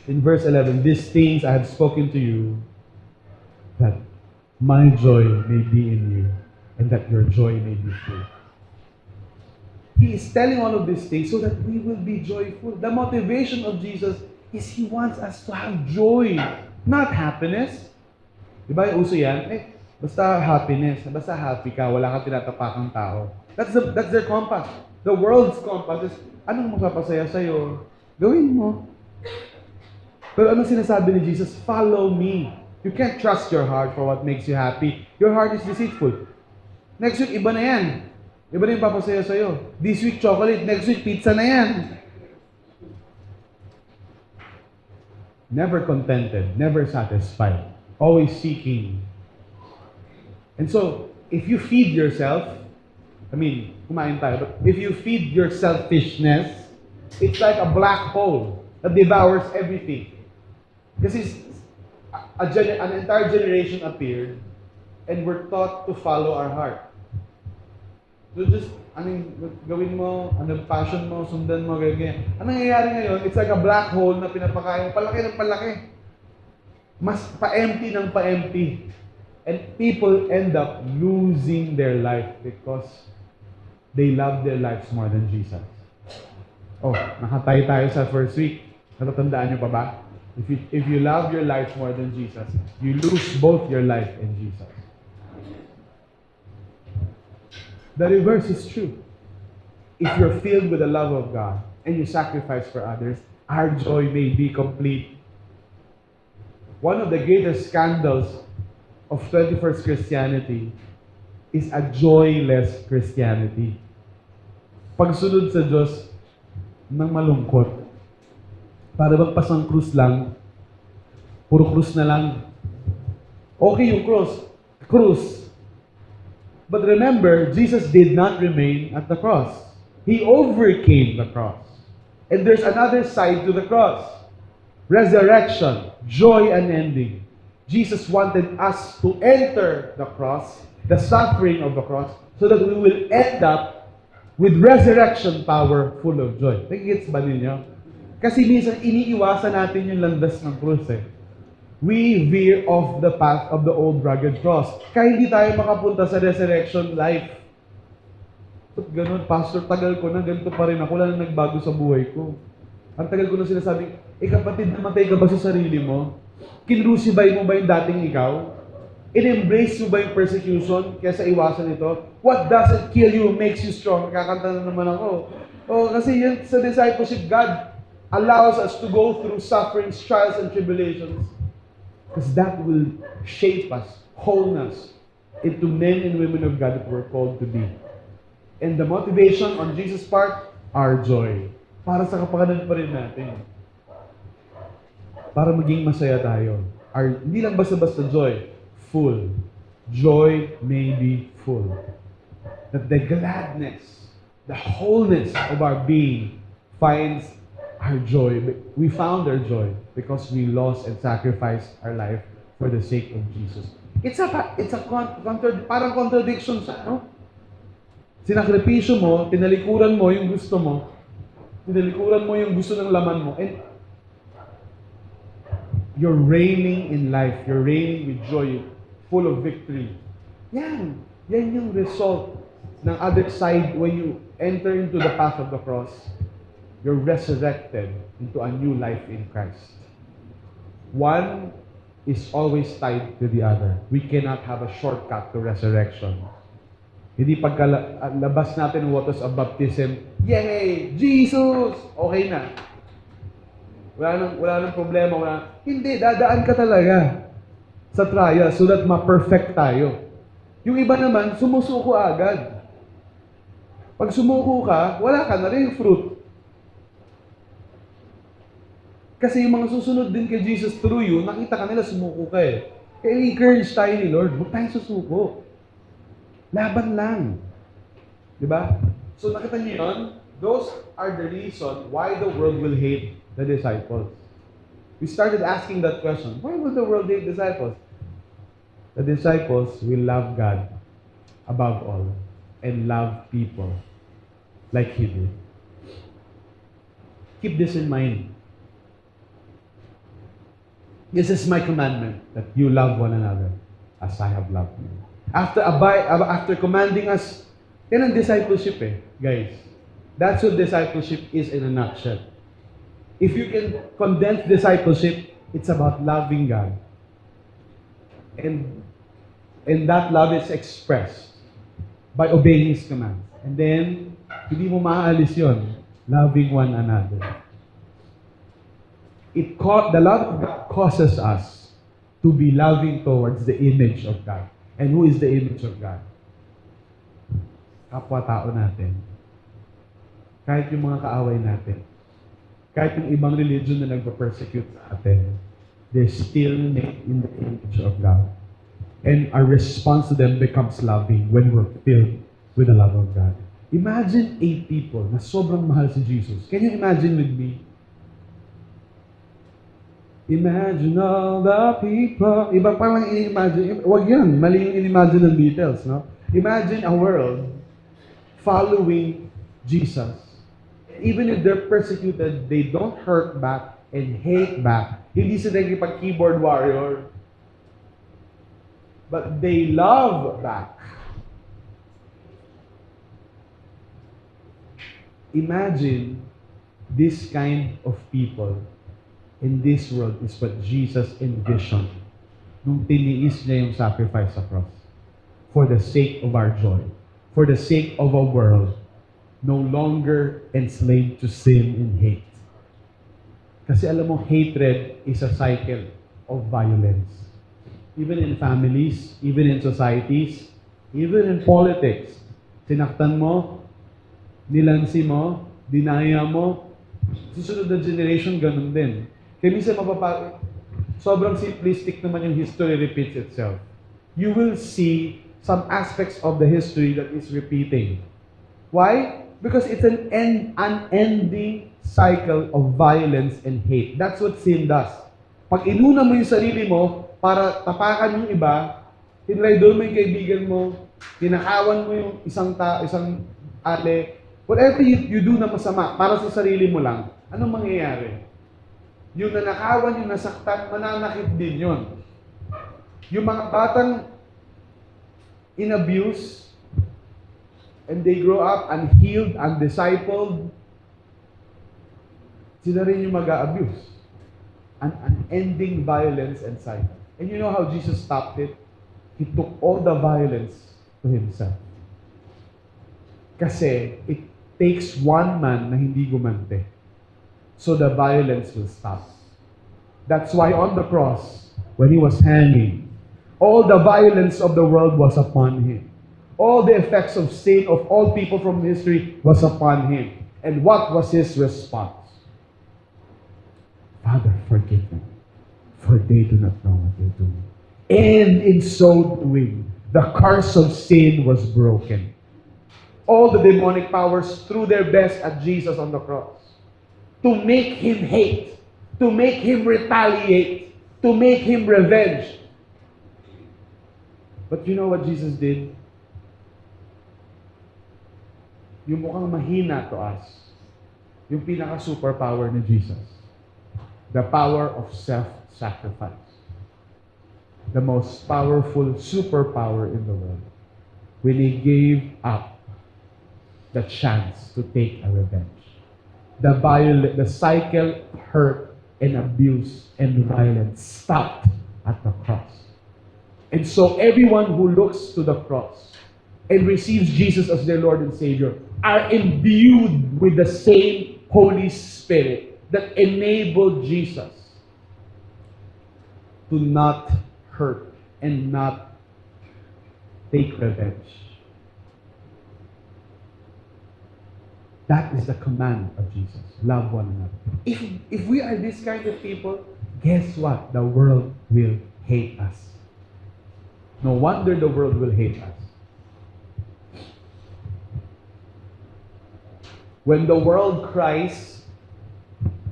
In verse 11, these things I have spoken to you, that my joy may be in you, and that your joy may be full. He is telling all of these things so that we will be joyful. The motivation of Jesus is He wants us to have joy, not happiness. Diba yung uso yan? Basta happiness, basta happy ka, wala kang tinatapakang tao. That's their compass. The world's compass is, anong magpapasaya sa'yo? Gawin mo. Pero anong sinasabi ni Jesus? Follow me. You can't trust your heart for what makes you happy. Your heart is deceitful. Next week, iba na yan. Iba na yung papasaya sa'yo. This week, chocolate. Next week, pizza na yan. Never contented. Never satisfied. Always seeking. And so, if you feed yourself, kumain tayo, but if you feed your selfishness, it's like a black hole that devours everything. Kasi an entire generation appeared and we're taught to follow our heart. So just, gawin mo, passion mo, sundan mo, ganyan. Ang nangyayari ngayon, it's like a black hole na pinapakain mo, palaki ng palaki. Mas pa-empty ng pa-empty. And people end up losing their life because they love their lives more than Jesus. Oh, nakatay tayo sa first week. Natatandaan niyo pa ba? If you love your life more than Jesus, you lose both your life and Jesus. The reverse is true. If you're filled with the love of God and you sacrifice for others, our joy may be complete. One of the greatest scandals of 21st Christianity is a joyless Christianity. Pagsunod sa Diyos ng malungkot. Para bang pasang krus lang, puro krus na lang. Okay yung krus. But remember, Jesus did not remain at the cross. He overcame the cross. And there's another side to the cross. Resurrection, joy unending. Jesus wanted us to enter the cross, the suffering of the cross, so that we will end up with resurrection power full of joy. Nagigits ba ninyo? Kasi minsan iniiwasan natin yung landas ng krus eh. We veer off the path of the old rugged cross. Kaya hindi tayo makapunta sa resurrection life. Ba't ganun, Pastor, tagal ko na, ganito pa rin ako, wala na nagbago sa buhay ko. Ang tagal ko na sinasabing, kapatid, namatay ka ba sa sarili mo? Kinrucify mo ba yung dating ikaw? In-embrace mo ba yung persecution kaysa iwasan ito? What doesn't kill you makes you strong. Kakanta na naman ako. Oh, kasi yun sa discipleship, God allows us to go through sufferings, trials, and tribulations. Because that will shape us, hone us into men and women of God that we're called to be. And the motivation on Jesus' part, our joy. Para sa kapakanan pa rin natin. Para maging masaya tayo. Hindi lang basta-basta joy, full. Joy may be full. That the gladness, the wholeness of our being finds our joy. We found our joy because we lost and sacrificed our life for the sake of Jesus. It's a parang contradiction sa, no? Sinakripisyo mo, tinalikuran mo yung gusto mo, tinalikuran mo yung gusto ng laman mo, and you're reigning in life. You're reigning with joy, full of victory. Yan yung result ng other side when you enter into the path of the cross. You're resurrected into a new life in Christ. One is always tied to the other. We cannot have a shortcut to resurrection. Hindi pagkalabas natin ng waters of baptism, yay! Jesus! Okay na. Wala nang problema. Hindi, dadaan ka talaga sa trial so that ma-perfect tayo. Yung iba naman, sumusuko agad. Pag sumuko ka, wala ka na rin fruit. Kasi yung mga susunod din kay Jesus through you, nakita ka nila sumuko ka eh. Kaya encourage tayo ni Lord, huwag tayong susuko. Laban lang. Diba? So nakita niyo yun? Those are the reason why the world will hate the disciples. We started asking that question. Why will the world hate disciples? The disciples will love God above all and love people like He did. Keep this in mind. This is my commandment, that you love one another as I have loved you. After commanding us, yan ang discipleship eh, guys. That's what discipleship is in a nutshell. If you can condense discipleship, it's about loving God. And that love is expressed by obeying His commands. And then, hindi mo maaalis yun, loving one another. The love of God causes us to be loving towards the image of God. And who is the image of God? Kapwa-tao natin. Kahit yung mga kaaway natin. Kahit yung ibang religion na nagpa-persecute sa atin, they're still made in the image of God. And our response to them becomes loving when we're filled with the love of God. Imagine 8 people na sobrang mahal si Jesus. Can you imagine with me? Imagine all the people. Iba parang ini-imagine. Wag yan. Mali yung in-imagine ng Beatles, no? Imagine a world following Jesus. Even if they're persecuted, they don't hurt back and hate back. Hindi sila nagkipag-keyboard warrior. But they love back. Imagine this kind of people in this world is what Jesus envisioned nung tiniis niya yung sacrifice sa cross. For the sake of our joy. For the sake of a world no longer enslaved to sin and hate. Kasi alam mo, hatred is a cycle of violence. Even in families, even in societies, even in politics. Sinaktan mo, nilansi mo, dinaya mo, susunod na generation, ganun din. Kaya minsan sobrang simplistic naman yung history repeats itself. You will see some aspects of the history that is repeating. Why? Because it's an unending cycle of violence and hate. That's what sin does. Pag inuna mo yung sarili mo para tapakan yung iba, hinlay-doon mo yung kaibigan mo, tinakawan mo yung isang ate, whatever you do na masama para sa sarili mo lang, anong mangyayari? Yung nanakawan, yung nasaktan, mananakit din yun. Yung mga batang in-abuse, and they grow up unhealed, undiscipled, sila rin yung mag-a-abuse. An unending violence and cycle. And you know how Jesus stopped it? He took all the violence to himself. Kasi it takes one man na hindi gumante. So the violence will stop. That's why on the cross, when he was hanging, all the violence of the world was upon him. All the effects of sin of all people from history was upon him. And what was his response? Father, forgive them, for they do not know what they do. And in so doing, the curse of sin was broken. All the demonic powers threw their best at Jesus on the cross to make him hate, to make him retaliate, to make him revenge. But you know what Jesus did? Yung mukhang mahina to us, yung pinaka-superpower ni Jesus. The power of self-sacrifice. The most powerful superpower in the world. When he gave up the chance to take a revenge. The cycle of hurt and abuse and violence stopped at the cross. And so everyone who looks to the cross and receives Jesus as their Lord and Savior are imbued with the same Holy Spirit that enabled Jesus to not hurt and not take revenge. That is the command of Jesus. Love one another. If we are this kind of people, guess what? The world will hate us. No wonder the world will hate us. When the world cries,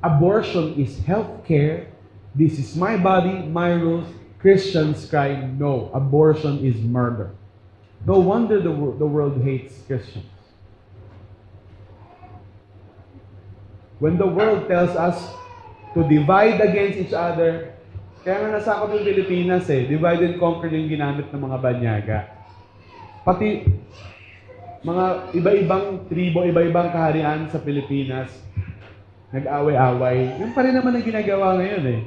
abortion is health care, this is my body, my rules, Christians cry, no, abortion is murder. No wonder the world hates Christians. When the world tells us to divide against each other, kaya nga nasakop yung Pilipinas divide and conquer yung ginamit ng mga banyaga. Pati mga iba-ibang tribo, iba-ibang kaharian sa Pilipinas, nag-away-away. Yun pa rin naman ang ginagawa ngayon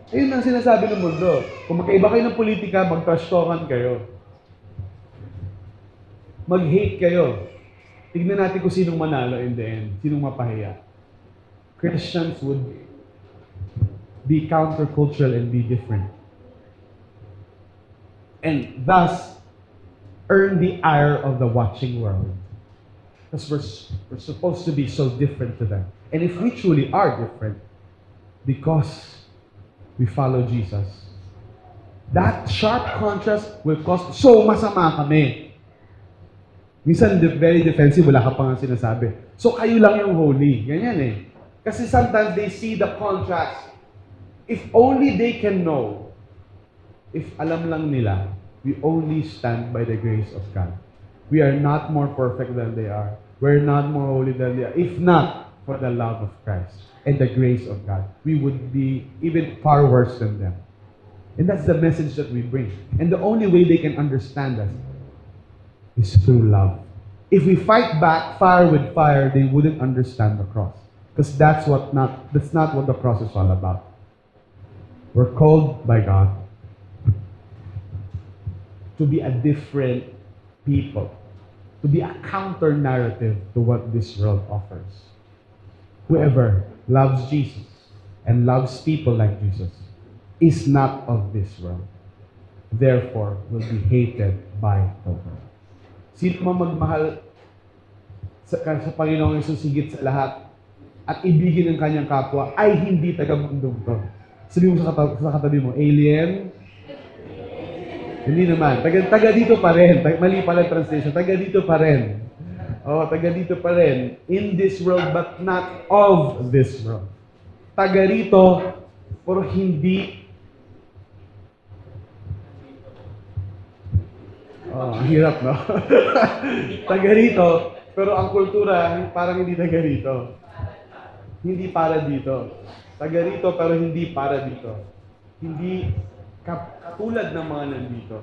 Ayun ang sinasabi ng mundo. Kung magkaiba kayo ng politika, mag-trash talkan kayo. Mag-hate kayo. Tignan natin kung sinong manalo in the end. Sinong mapahiya. Christians would be countercultural and be different. And thus, earn the ire of the watching world. Because we're supposed to be so different to them. And if we truly are different, because we follow Jesus, that sharp contrast will cause, so masama kami. Minsan, very defensive, wala ka pa nga sinasabi. So kayo lang yung holy. Ganyan Kasi sometimes they see the contrast. If only they can know, if alam lang nila, we only stand by the grace of God. We are not more perfect than they are. We're not more holy than they are. If not for the love of Christ and the grace of God, we would be even far worse than them. And that's the message that we bring. And the only way they can understand us is through love. If we fight back fire with fire, they wouldn't understand the cross. Because that's not what the cross is all about. We're called by God to be a different people, to be a counter-narrative to what this world offers. Whoever loves Jesus and loves people like Jesus is not of this world. Therefore, will be hated by the world. Sino man magmahal sa Panginoong Yesus higit sa lahat at ibigin ang kanyang kapwa ay hindi taga-mundong to. Sabi mo sa katabi mo, alien? Hindi naman. Taga dito pa rin. Mali pala translation. Taga dito pa rin. Taga dito pa rin. In this world, but not of this world. Taga rito, pero hindi. Ang hirap, no? Taga rito, pero ang kultura, parang hindi taga rito. Hindi para dito. Taga rito, pero hindi para dito. Hindi katulad ng mga nandito.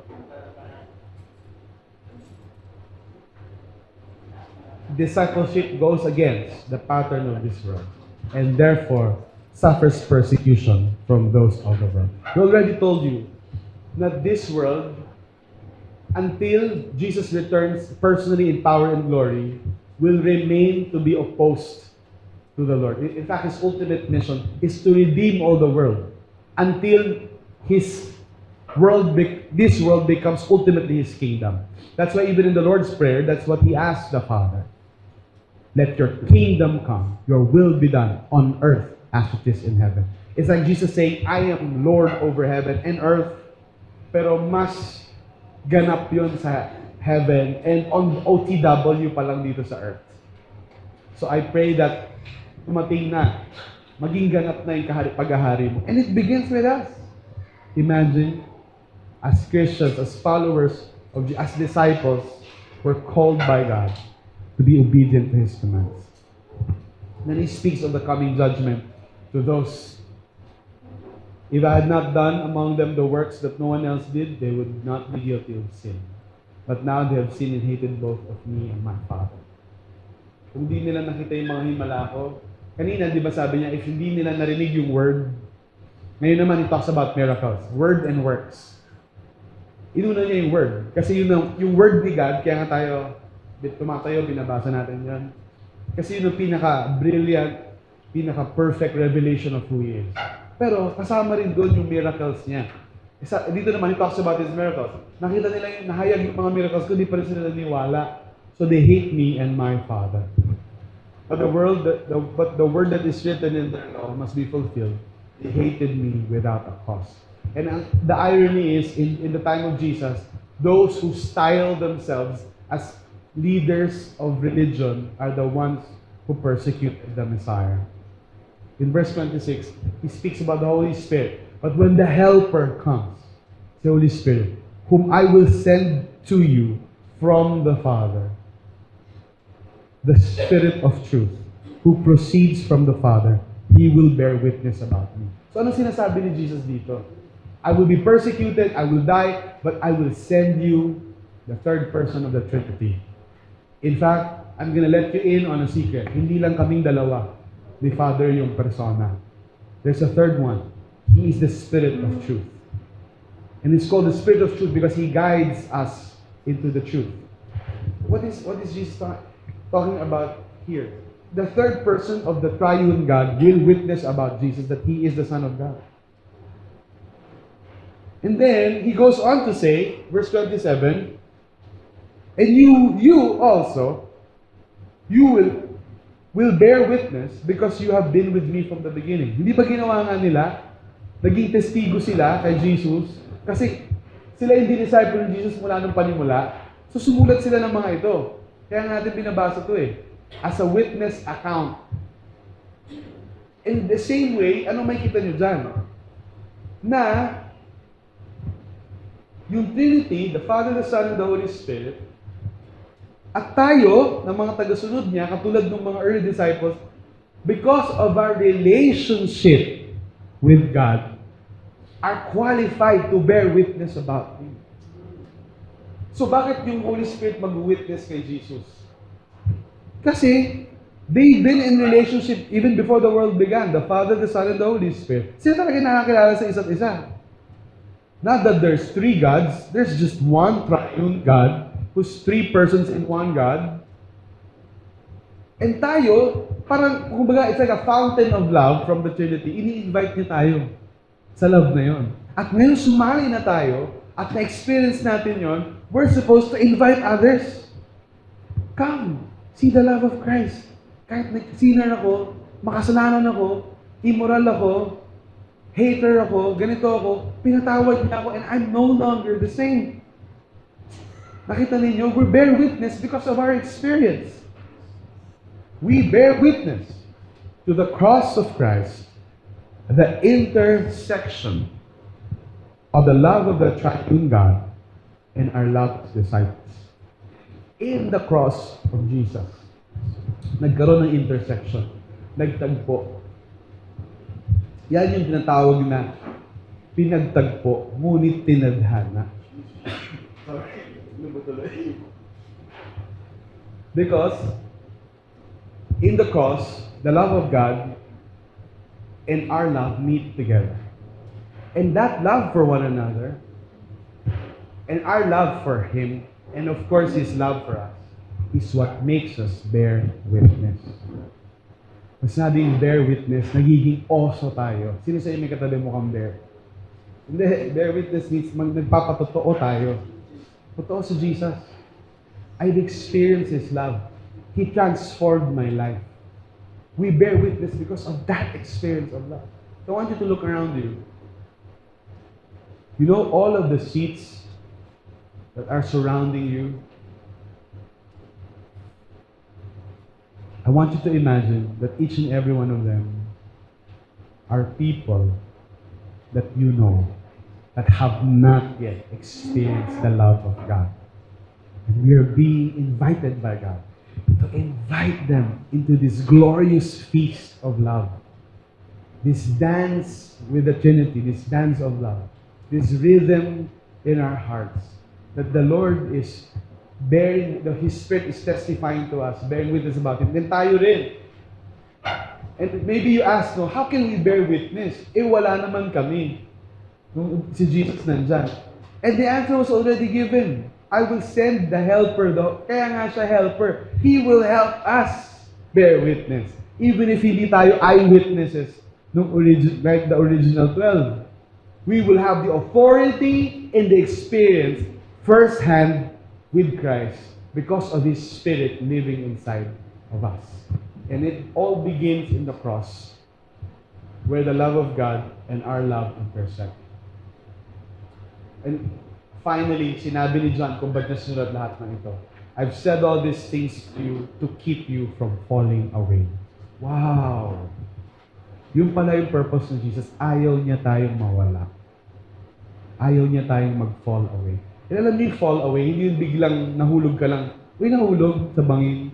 Discipleship goes against the pattern of this world and therefore suffers persecution from those of the world. We already told you that this world until Jesus returns personally in power and glory, will remain to be opposed to the Lord. In fact, his ultimate mission is to redeem all the world until this world becomes ultimately his kingdom. That's why even in the Lord's Prayer, that's what he asks the Father. Let your kingdom come, your will be done on earth as it is in heaven. It's like Jesus saying, I am Lord over heaven and earth, pero mas ganap yun sa heaven and on OTW pa lang dito sa earth. So I pray that tumating na, maging ganap na yung paghahari mo. And it begins with us. Imagine, as Christians, as followers, as disciples, we're called by God to be obedient to His commands. Then He speaks of the coming judgment to those. If I had not done among them the works that no one else did, they would not be guilty of sin. But now they have seen and hated both of me and my Father. Kung di nila nakita yung mga himala ko, kanina, di ba sabi niya, if hindi nila narinig yung word, ngayon naman, he talks about miracles, word and works. Inuna niya yung word. Kasi yung word ni God, kaya nga tayo, tumatayo, binabasa natin yan. Kasi yun ang pinaka-brilliant, pinaka-perfect revelation of who He is. Pero kasama rin doon yung miracles niya. Dito naman, he talks about His miracles. Nakita nila yung nahayag yung mga miracles ko, di pa rin sila naniwala. So they hate me and my Father. But the word that is written in their law must be fulfilled. They hated me without a cause. And the irony is, in the time of Jesus, those who style themselves as leaders of religion are the ones who persecuted the Messiah. In verse 26, he speaks about the Holy Spirit. But when the Helper comes, the Holy Spirit, whom I will send to you from the Father, the Spirit of truth, who proceeds from the Father, He will bear witness about me. So ano sinasabi ni Jesus dito? I will be persecuted, I will die, but I will send you the third person of the Trinity. In fact, I'm gonna let you in on a secret. Hindi lang kaming dalawa. Ni Father yung persona. There's a third one. He is the Spirit of truth. And it's called the Spirit of truth because He guides us into the truth. What is Jesus talking about here? The third person of the triune God will witness about Jesus that He is the Son of God. And then, He goes on to say, verse 27, and you also, you will bear witness because you have been with me from the beginning. Hindi ba ginawa nga nila? Naging testigo sila kay Jesus kasi sila yung disciple ni Jesus mula nung panimula. So sumulat sila ng mga ito. Kaya natin binabasa ito as a witness account. In the same way, ano may kita nyo dyan? Na yung Trinity, the Father, the Son, and the Holy Spirit, at tayo, ng mga tagasunod niya, katulad ng mga early disciples, because of our relationship with God, are qualified to bear witness about Him. So bakit yung Holy Spirit mag-witness kay Jesus? Kasi, they've been in relationship even before the world began. The Father, the Son, and the Holy Spirit. Sila talaga nakakilala sa isa't isa. Not that there's three gods. There's just one triune God who's three persons in one God. And tayo, parang, kumbaga, it's like a fountain of love from the Trinity. Ini-invite niya tayo sa love na yon. At ngayon, sumali na tayo at na-experience natin yon, we're supposed to invite others. Come, see the love of Christ. Kahit sinner ako, makasalanan ako, immoral ako, hater ako, ganito ako, pinatawad niya ako, and I'm no longer the same. Nakita ninyo, we bear witness because of our experience. We bear witness to the cross of Christ, the intersection of the love of the triune God and our love as disciples. In the cross of Jesus, nagkaroon ng intersection, nagtagpo. Yan yung tinatawag na pinagtagpo, ngunit tinadhana. Because in the cross, the love of God and our love meet together. And that love for one another And our love for Him, and of course His love for us, is what makes us bear witness. Pag sinabing bear witness, nagiging oso tayo. Sino sa inyo may katabi mo kang bear? Hindi, bear witness means nagpapatotoo tayo. Totoo si Jesus. I've experienced His love. He transformed my life. We bear witness because of that experience of love. So I want you to look around you. You know all of the seats that are surrounding you? I want you to imagine that each and every one of them are people that you know that have not yet experienced the love of God. And we are being invited by God to invite them into this glorious feast of love. This dance with the Trinity, this dance of love, this rhythm in our hearts, that the Lord is bearing, His Spirit is testifying to us, bearing witness about Him. Then tayo rin. And maybe you ask, no, how can we bear witness? Wala naman kami. Nung si Jesus nandyan. And the answer was already given. I will send the helper though. Kaya nga siya helper. He will help us bear witness. Even if hindi tayo eyewitnesses like the original 12. We will have the authority and the experience firsthand with Christ because of His Spirit living inside of us. And it all begins in the cross, where the love of God and our love intersect. And finally, sinabi ni John kung ba't nasunod lahat ng ito. I've said all these things to you to keep you from falling away. Wow! Yung pala yung purpose ng Jesus, ayaw niya tayong mawala. Ayaw niya tayong mag-fall away. And alam niyo, fall away, hindi yung biglang nahulog ka lang. Uy, nahulog sa bangin.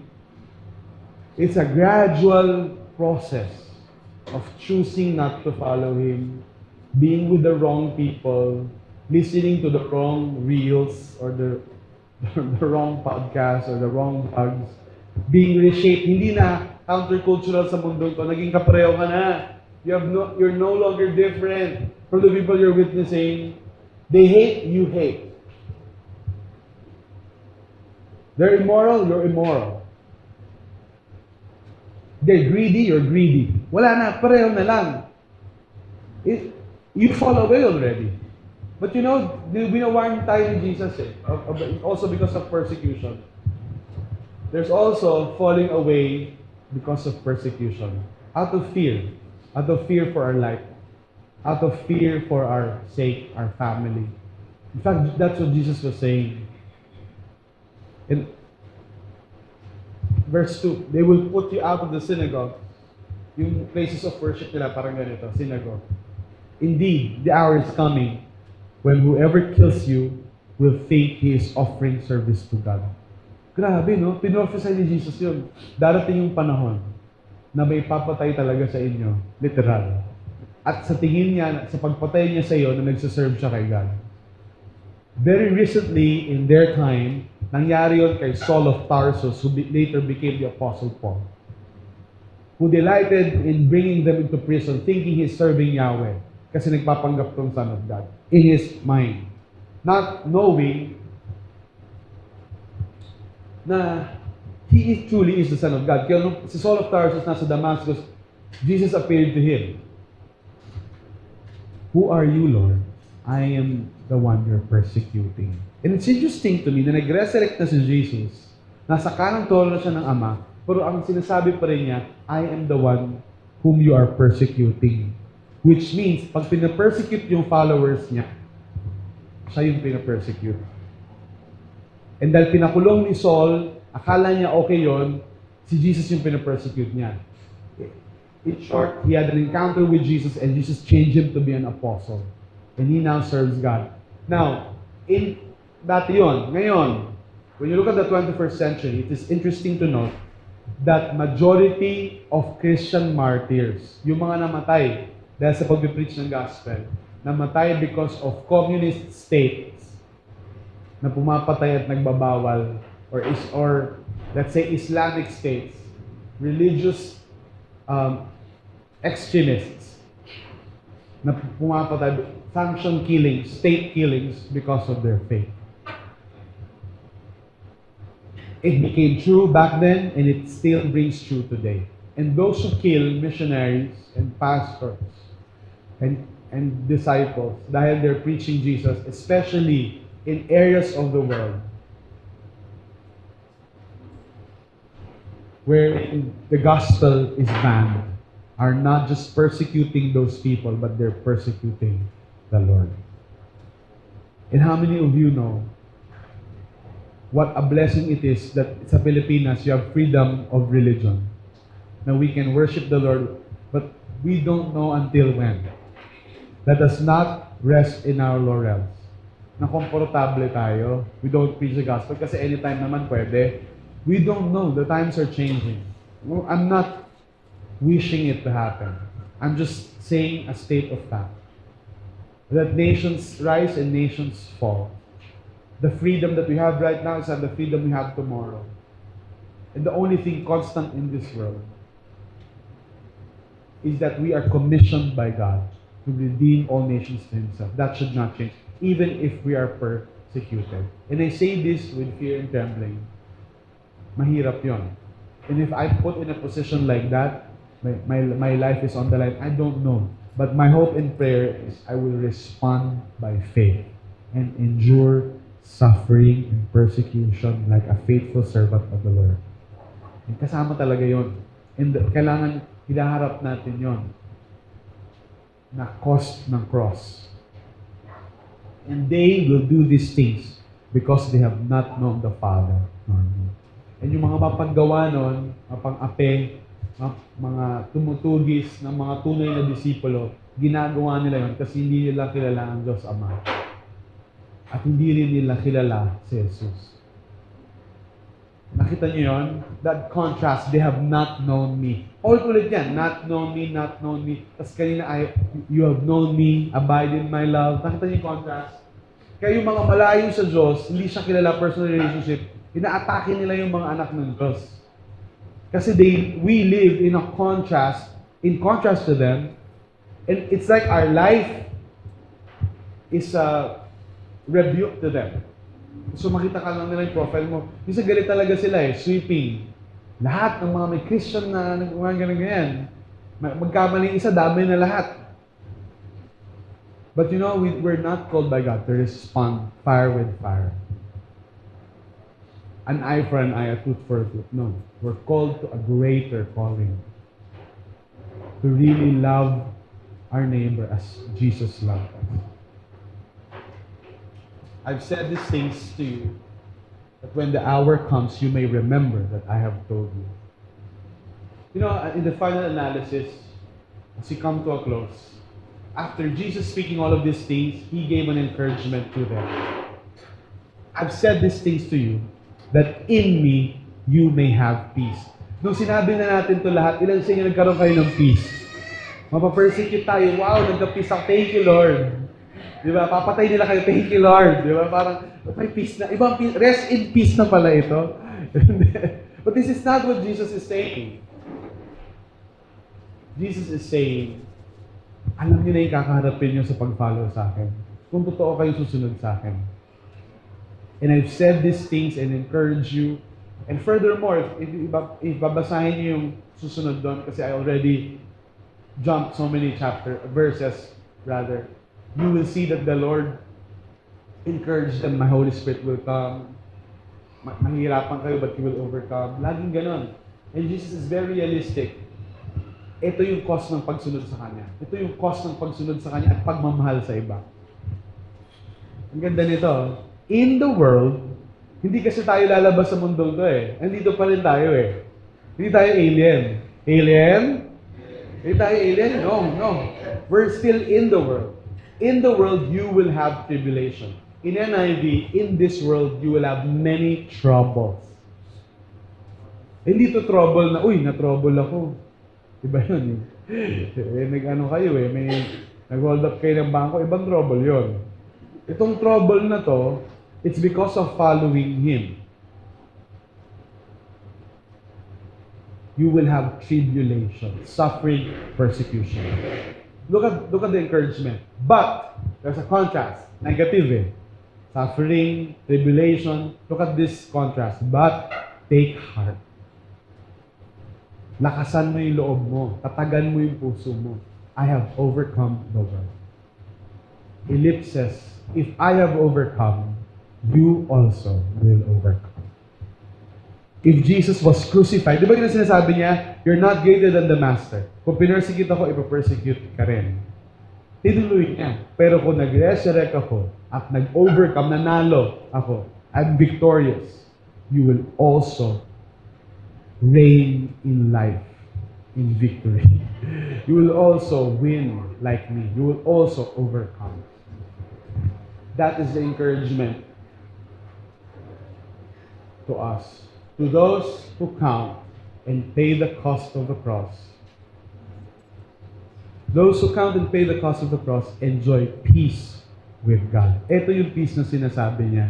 It's a gradual process of choosing not to follow Him, being with the wrong people, listening to the wrong reels or the wrong podcast or the wrong blogs, being reshaped. Hindi na countercultural sa mundo ito. Naging kapareho ka na. You're no longer different from the people you're witnessing. They hate, you hate. They're immoral, you're immoral. They're greedy, you're greedy. Wala na, pareho na lang. You fall away already. But you know, binawarn tayo ni Jesus also because of persecution. There's also falling away because of persecution. Out of fear for our life. Out of fear for our sake, our family. In fact, that's what Jesus was saying. In verse 2, they will put you out of the synagogue. Yung places of worship nila, parang ganito, synagogue. Indeed, the hour is coming when whoever kills you will think he is offering service to God. Grabe, no? Pinrophesy ni Jesus yun. Darating yung panahon na may papatay talaga sa inyo. Literal. At sa tingin niya, sa pagpatay niya sa iyo, na nagsaserve siya kay God. Very recently, in their time, nangyari yun kay Saul of Tarsus, who later became the Apostle Paul, who delighted in bringing them into prison, thinking he's serving Yahweh, kasi nagpapanggap tong Son of God, in his mind. Not knowing na he truly is the Son of God. Kaya nung si Saul of Tarsus nasa Damascus, Jesus appeared to him. Who are you, Lord? I am the one you're persecuting. And it's interesting to me na nag-resurrect na si Jesus, nasa kanang trono siya ng Ama, pero ang sinasabi pa rin niya, I am the one whom you are persecuting. Which means, pag pinapersecute yung followers niya, siya yung pinapersecute. And dahil pinakulong ni Saul, akala niya okay yon, si Jesus yung pinapersecute niya. In short, he had an encounter with Jesus and Jesus changed him to be an apostle. And he now serves God. Now, dati yun. Ngayon, when you look at the 21st century, it is interesting to note that majority of Christian martyrs, yung mga namatay dahil sa pag-preach ng gospel, namatay because of communist states na pumapatay at nagbabawal, or let's say Islamic states, religious extremists na pumapatay, sanction killings, state killings because of their faith. It became true back then, and it still rings true today. And those who kill missionaries and pastors and disciples dahil they're preaching Jesus, especially in areas of the world where the gospel is banned, are not just persecuting those people, but they're persecuting the Lord. And how many of you know what a blessing it is that sa Pilipinas you have freedom of religion? Now we can worship the Lord, but we don't know until when. Let us not rest in our laurels. Na komportable tayo. We don't preach the gospel kasi anytime naman pwede. We don't know. The times are changing. I'm not wishing it to happen. I'm just saying a state of fact. That nations rise and nations fall. The freedom that we have right now is not the freedom we have tomorrow. And the only thing constant in this world is that we are commissioned by God to redeem all nations to Himself. That should not change, even if we are persecuted. And I say this with fear and trembling. Mahirap yon. And if I put in a position like that, my life is on the line, I don't know. But my hope and prayer is I will respond by faith and endure suffering and persecution like a faithful servant of the Lord. And kasama talaga yon. And kailangan hinaharap natin yon na cost ng cross. And they will do these things because they have not known the Father nor me. And yung mga mapaggawa nun, mapang-ape, mga tumutugis ng mga tunay na disipulo, ginagawa nila yon kasi hindi nila kilala ang Diyos Ama. At hindi rin nila kilala si Jesus. Nakita niyo yon? That contrast, they have not known me. Ulit yan, not known me, not known me. Tapos kanina, you have known me, abide in my love. Nakita niyo yung contrast? Kaya yung mga malayo sa Diyos, hindi siya kilala personal relationship, inaatake nila yung mga anak ng Diyos. Kasi we live in contrast to them, and it's like our life is a rebuke to them. So makita ka lang nila yung profile mo. Minsan galit talaga sila sweeping. Lahat ng mga may Christian na mga ganyan. Magkamali isa, dami na lahat. But you know, we're not called by God to respond fire with fire. An eye for an eye, a tooth for a tooth. No. We're called to a greater calling. To really love our neighbor as Jesus loved us. I've said these things to you, that when the hour comes, you may remember that I have told you. You know, in the final analysis, as we come to a close, after Jesus speaking all of these things, He gave an encouragement to them. I've said these things to you, that in me, you may have peace. Nung sinabi na natin to lahat, ilan sa inyo nagkaroon kayo ng peace? Mapapersecute tayo, wow, nagka-peace ako, thank you Lord. Di ba? Papatay nila kayo, thank you Lord. Di ba? Parang, may peace na. Ibang peace, rest in peace na pala ito. But this is not what Jesus is saying. Jesus is saying, alam niyo na yung kakaharapin niyo sa pag-follow sa akin. Kung totoo kayo susunod sa akin. And I've said these things and encourage you. And furthermore, if babasahin niyo yung susunod doon, kasi I already jumped so many verses, you will see that the Lord encouraged them. My Holy Spirit will come. Mahirapan kayo, but He will overcome. Laging ganon. And Jesus is very realistic. Ito yung cost ng pagsunod sa Kanya. Ito yung cost ng pagsunod sa Kanya at pagmamahal sa iba. Ang ganda nito. In the world, hindi kasi tayo lalabas sa mundong to Nandito pa rin tayo Hindi tayo alien. Alien? Hindi tayo alien? No. We're still in the world. In the world, you will have tribulation. In NIV, in this world, you will have many troubles. Hindi to trouble na, na-trouble ako. Iba yun nag-ano kayo nag-hold up kayo ng bangko, ibang trouble yun. Itong trouble na to, it's because of following Him. You will have tribulation, suffering, persecution. Look at the encouragement. But, there's a contrast. Negative Suffering, tribulation. Look at this contrast. But, take heart. Lakasan mo yung loob mo. Tatagan mo yung puso mo. I have overcome the world. Ellipsis, if I have overcome, you also will overcome. If Jesus was crucified, di ba ganun sinasabi niya, you're not greater than the Master. Kung pinersecute ako, ipapersecute ka rin. Tinuloy niya. Pero kung nag-resurrect ako at nag-overcome, nanalo ako, I'm victorious, you will also reign in life, in victory. You will also win like me. You will also overcome. That is the encouragement to us. To those who count and pay the cost of the cross. Those who count and pay the cost of the cross enjoy peace with God. Ito yung peace na sinasabi niya.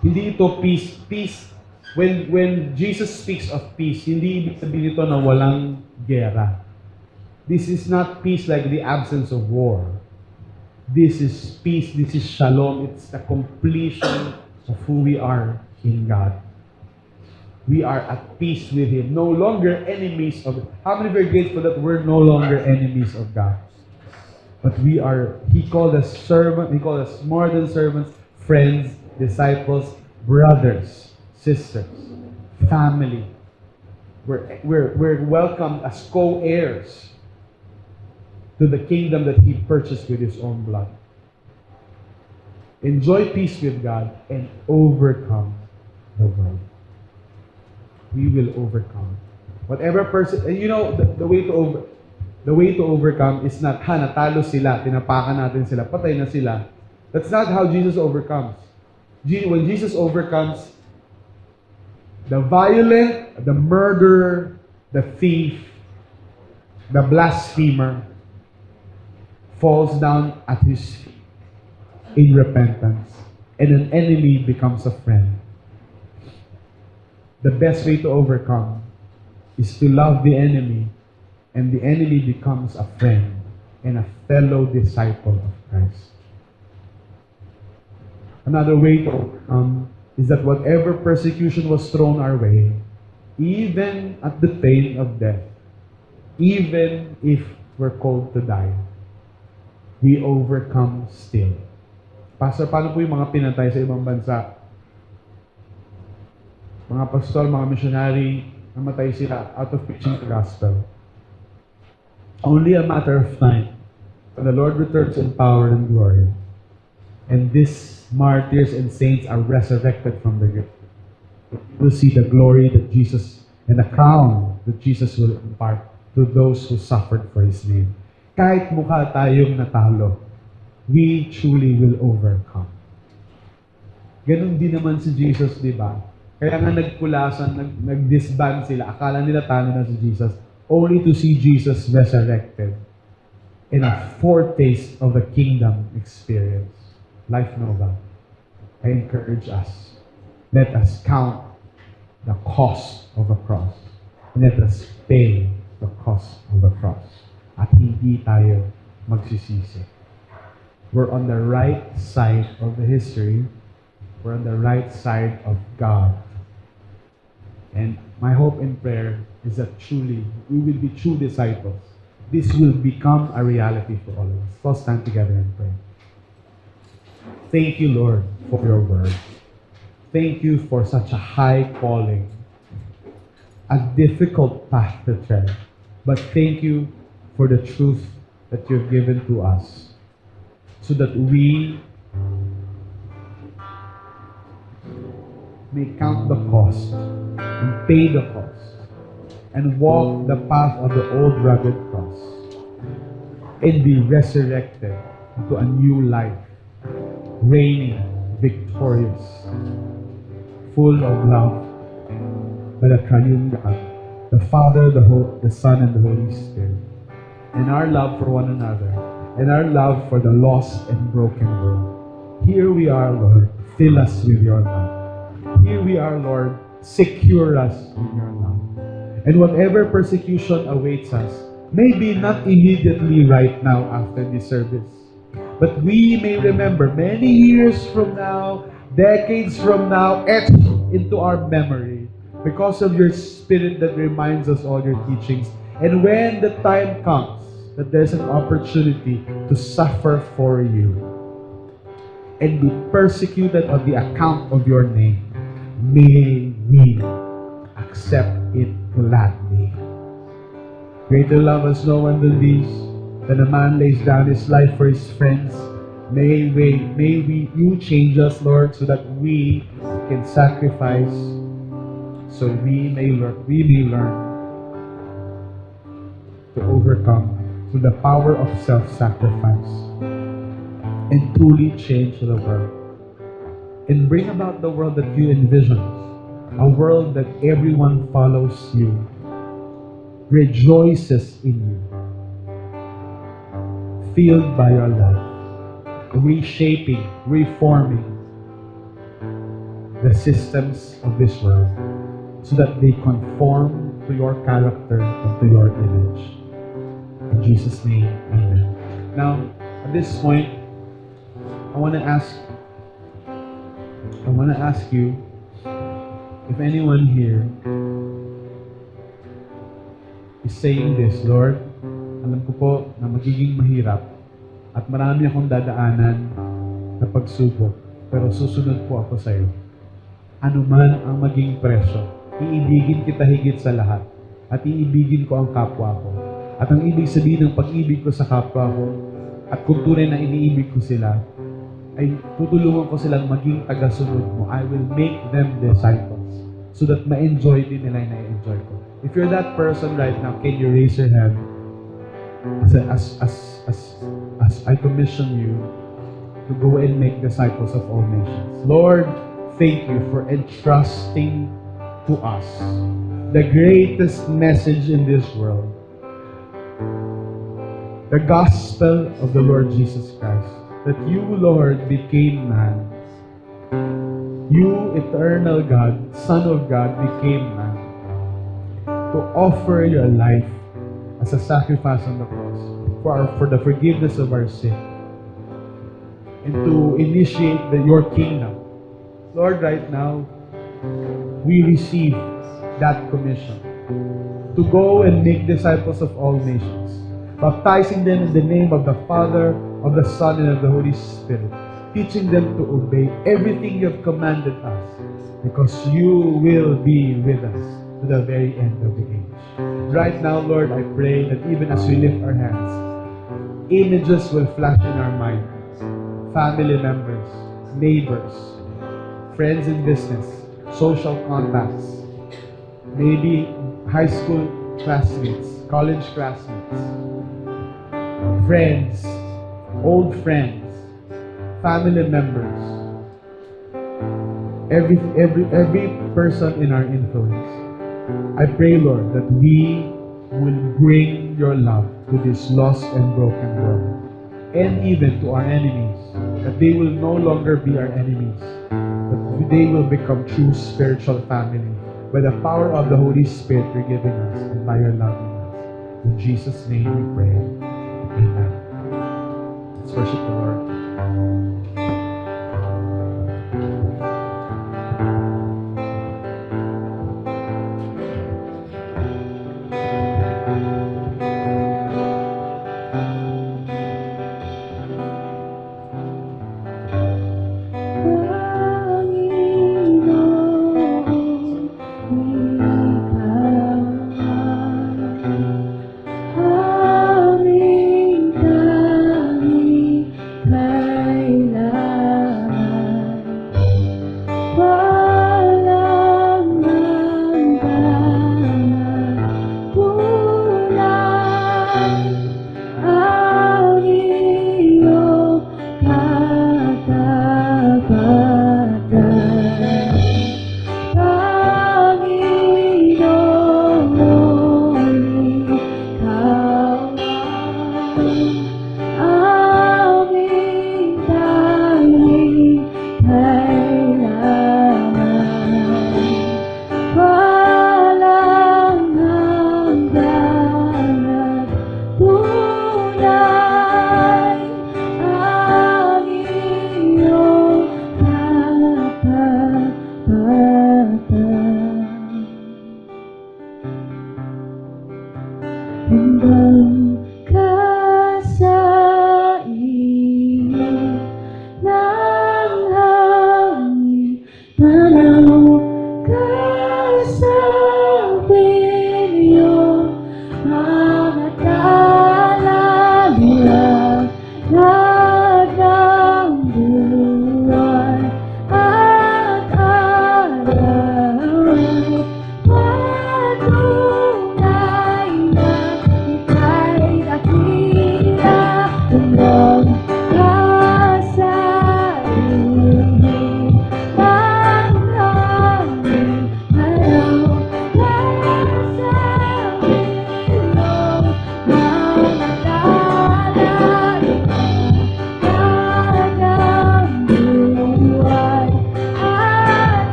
Hindi ito peace. When Jesus speaks of peace, hindi ibig sabihin ito na walang gera. This is not peace like the absence of war. This is peace, this is shalom. It's the completion of who we are in God. We are at peace with Him. No longer enemies of God. How many are grateful that we're no longer enemies of God? But we are, He called us servants, He called us more than servants, friends, disciples, brothers, sisters, family. We're welcomed as co-heirs to the kingdom that He purchased with His own blood. Enjoy peace with God and overcome the world. We will overcome. Whatever person, and you know, the way to overcome is not, natalo sila, tinapakan natin sila, patay na sila. That's not how Jesus overcomes. When Jesus overcomes, the violent, the murderer, the thief, the blasphemer, falls down at His feet in repentance, and an enemy becomes a friend. The best way to overcome is to love the enemy, and the enemy becomes a friend and a fellow disciple of Christ. Another way to overcome is that whatever persecution was thrown our way, even at the pain of death, even if we're called to die, we overcome still. Pastor, paano po yung mga pinatay sa ibang bansa? Mga pastor, mga missionary, namatay sila out of preaching the gospel. Only a matter of time when the Lord returns in power and glory, and these martyrs and saints are resurrected from the grave. We'll see the glory that Jesus, and the crown that Jesus will impart to those who suffered for His name. Kahit mukha tayong natalo, we truly will overcome. Ganun din naman si Jesus, di ba? Kaya nga nagkulasan, nag-disband sila. Akala nila talo na si Jesus, only to see Jesus resurrected in a foretaste of the kingdom experience. Life Nova, I encourage us. Let us count the cost of the cross. Let us pay the cost of the cross. At hindi tayo magsisisi. We're on the right side of the history. We're on the right side of God. And my hope and prayer is that truly, we will be true disciples. This will become a reality for all of us. Let's stand together and pray. Thank you, Lord, for your word. Thank you for such a high calling, a difficult path to tread. But thank you for the truth that you've given to us so that we may count the cost and pay the cost and walk the path of the old rugged cross and be resurrected into a new life, reigning victorious, full of love by the triune God, the Father, the Son, and the Holy Spirit, and our love for one another, and our love for the lost and broken world. Here we are, Lord. Fill us with your love. Here we are, Lord. Secure us with your love. And whatever persecution awaits us, maybe not immediately right now after this service, but we may remember many years from now, decades from now, etched into our memory, because of your Spirit that reminds us all your teachings. And when the time comes that there's an opportunity to suffer for you and be persecuted on the account of your name, may we accept it gladly. Greater love has no one than these, that a man lays down his life for his friends. May you change us, Lord, so that we can sacrifice, so we may learn to overcome through the power of self-sacrifice and truly change the world and bring about the world that you envision, a world that everyone follows you, rejoices in you, filled by your love, reshaping, reforming the systems of this world so that they conform to your character and to your image. In Jesus' name, amen. Now, at this point, I want to ask you if anyone here is saying this, Lord, alam ko po na magiging mahirap at marami akong dadaanan na pagsubok, pero susunod po ako sa iyo. Ano man ang maging presyo, iibigin kita higit sa lahat at iibigin ko ang kapwa ko. At ang ibig sabihin ng pag-ibig ko sa kapwa ko at kung tunay na iniibig ko sila, ay tutulungan ko silang maging tagasunod mo. I will make them disciples so that ma-enjoy din nila yung na-enjoy ko. If you're that person right now, can you raise your hand as I commission you to go and make disciples of all nations. Lord, thank you for entrusting to us the greatest message in this world, the gospel of the Lord Jesus Christ, that you, Lord, became man. You, eternal God, Son of God, became man to offer your life as a sacrifice on the cross for the forgiveness of our sin and to initiate your kingdom. Lord, right now, we receive that commission to go and make disciples of all nations, baptizing them in the name of the Father, of the Son, and of the Holy Spirit, teaching them to obey everything you have commanded us, because you will be with us to the very end of the age. Right now, Lord, I pray that even as we lift our hands, images will flash in our mind. Family members, neighbors, friends in business, social contacts, maybe high school classmates, college classmates, friends, old friends, family members, every person in our influence. I pray, Lord, that we will bring your love to this lost and broken world, and even to our enemies, that they will no longer be our enemies, but they will become true spiritual family by the power of the Holy Spirit you're giving us and by your love in us. In Jesus' name we pray. Amen. Let's worship the Lord. Coming,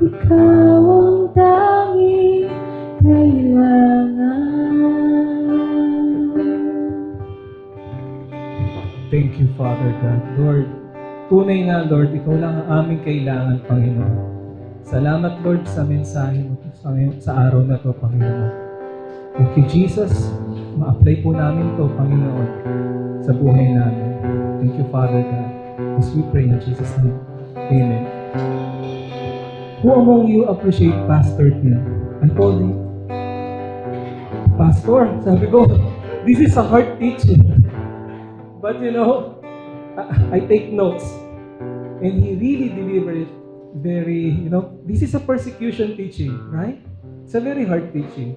ikaw ang tanging kailangan. Thank you, Father God. Lord, tunay nga, Lord, ikaw lang ang aming kailangan, Panginoon. Salamat, Lord, sa mensahe mo sa araw na to, Panginoon. Thank you, Jesus. Ma-apply po namin to, Panginoon, sa buhay namin. Thank you, Father God. This we pray in Jesus' name. Amen. Who among you appreciate Pastor Tim? I told him, Pastor, sabi ko, this is a hard teaching. But you know, I take notes. And he really delivered it very, this is a persecution teaching, right? It's a very hard teaching.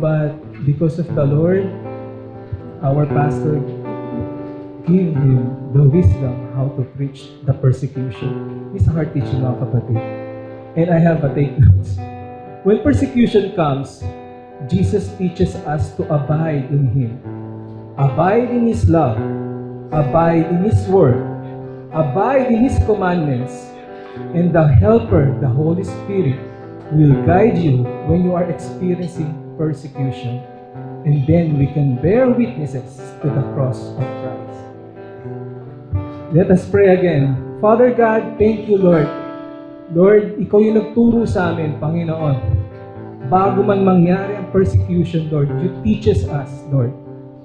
But because of the Lord, our pastor give him the wisdom how to preach the persecution. It's a hard teaching, mga kapatid. And I have a take notes. When persecution comes, Jesus teaches us to abide in Him. Abide in His love. Abide in His word. Abide in His commandments. And the Helper, the Holy Spirit, will guide you when you are experiencing persecution. And then we can bear witnesses to the cross of Christ. Let us pray again. Father God, thank you, Lord. Lord, Ikaw yung nagturo sa amin, Panginoon. Bago man mangyari ang persecution, Lord, you teaches us, Lord,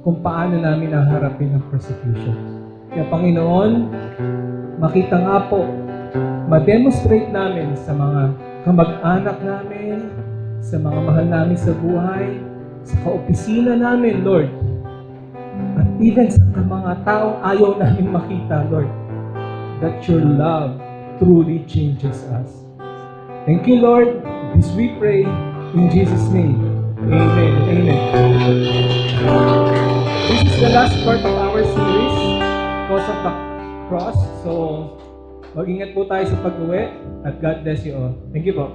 kung paano namin naharapin ang persecution. Kaya, Panginoon, makita nga po, ma-demonstrate namin sa mga kamag-anak namin, sa mga mahal namin sa buhay, sa kaopisina namin, Lord, at even sa mga taong ayaw namin makita, Lord, that your love truly changes us. Thank you, Lord. This we pray in Jesus' name. Amen. Amen. This is the last part of our series, Cause of the Cross. So, mag-ingat po tayo sa pag-uwi at God bless you all. Thank you po.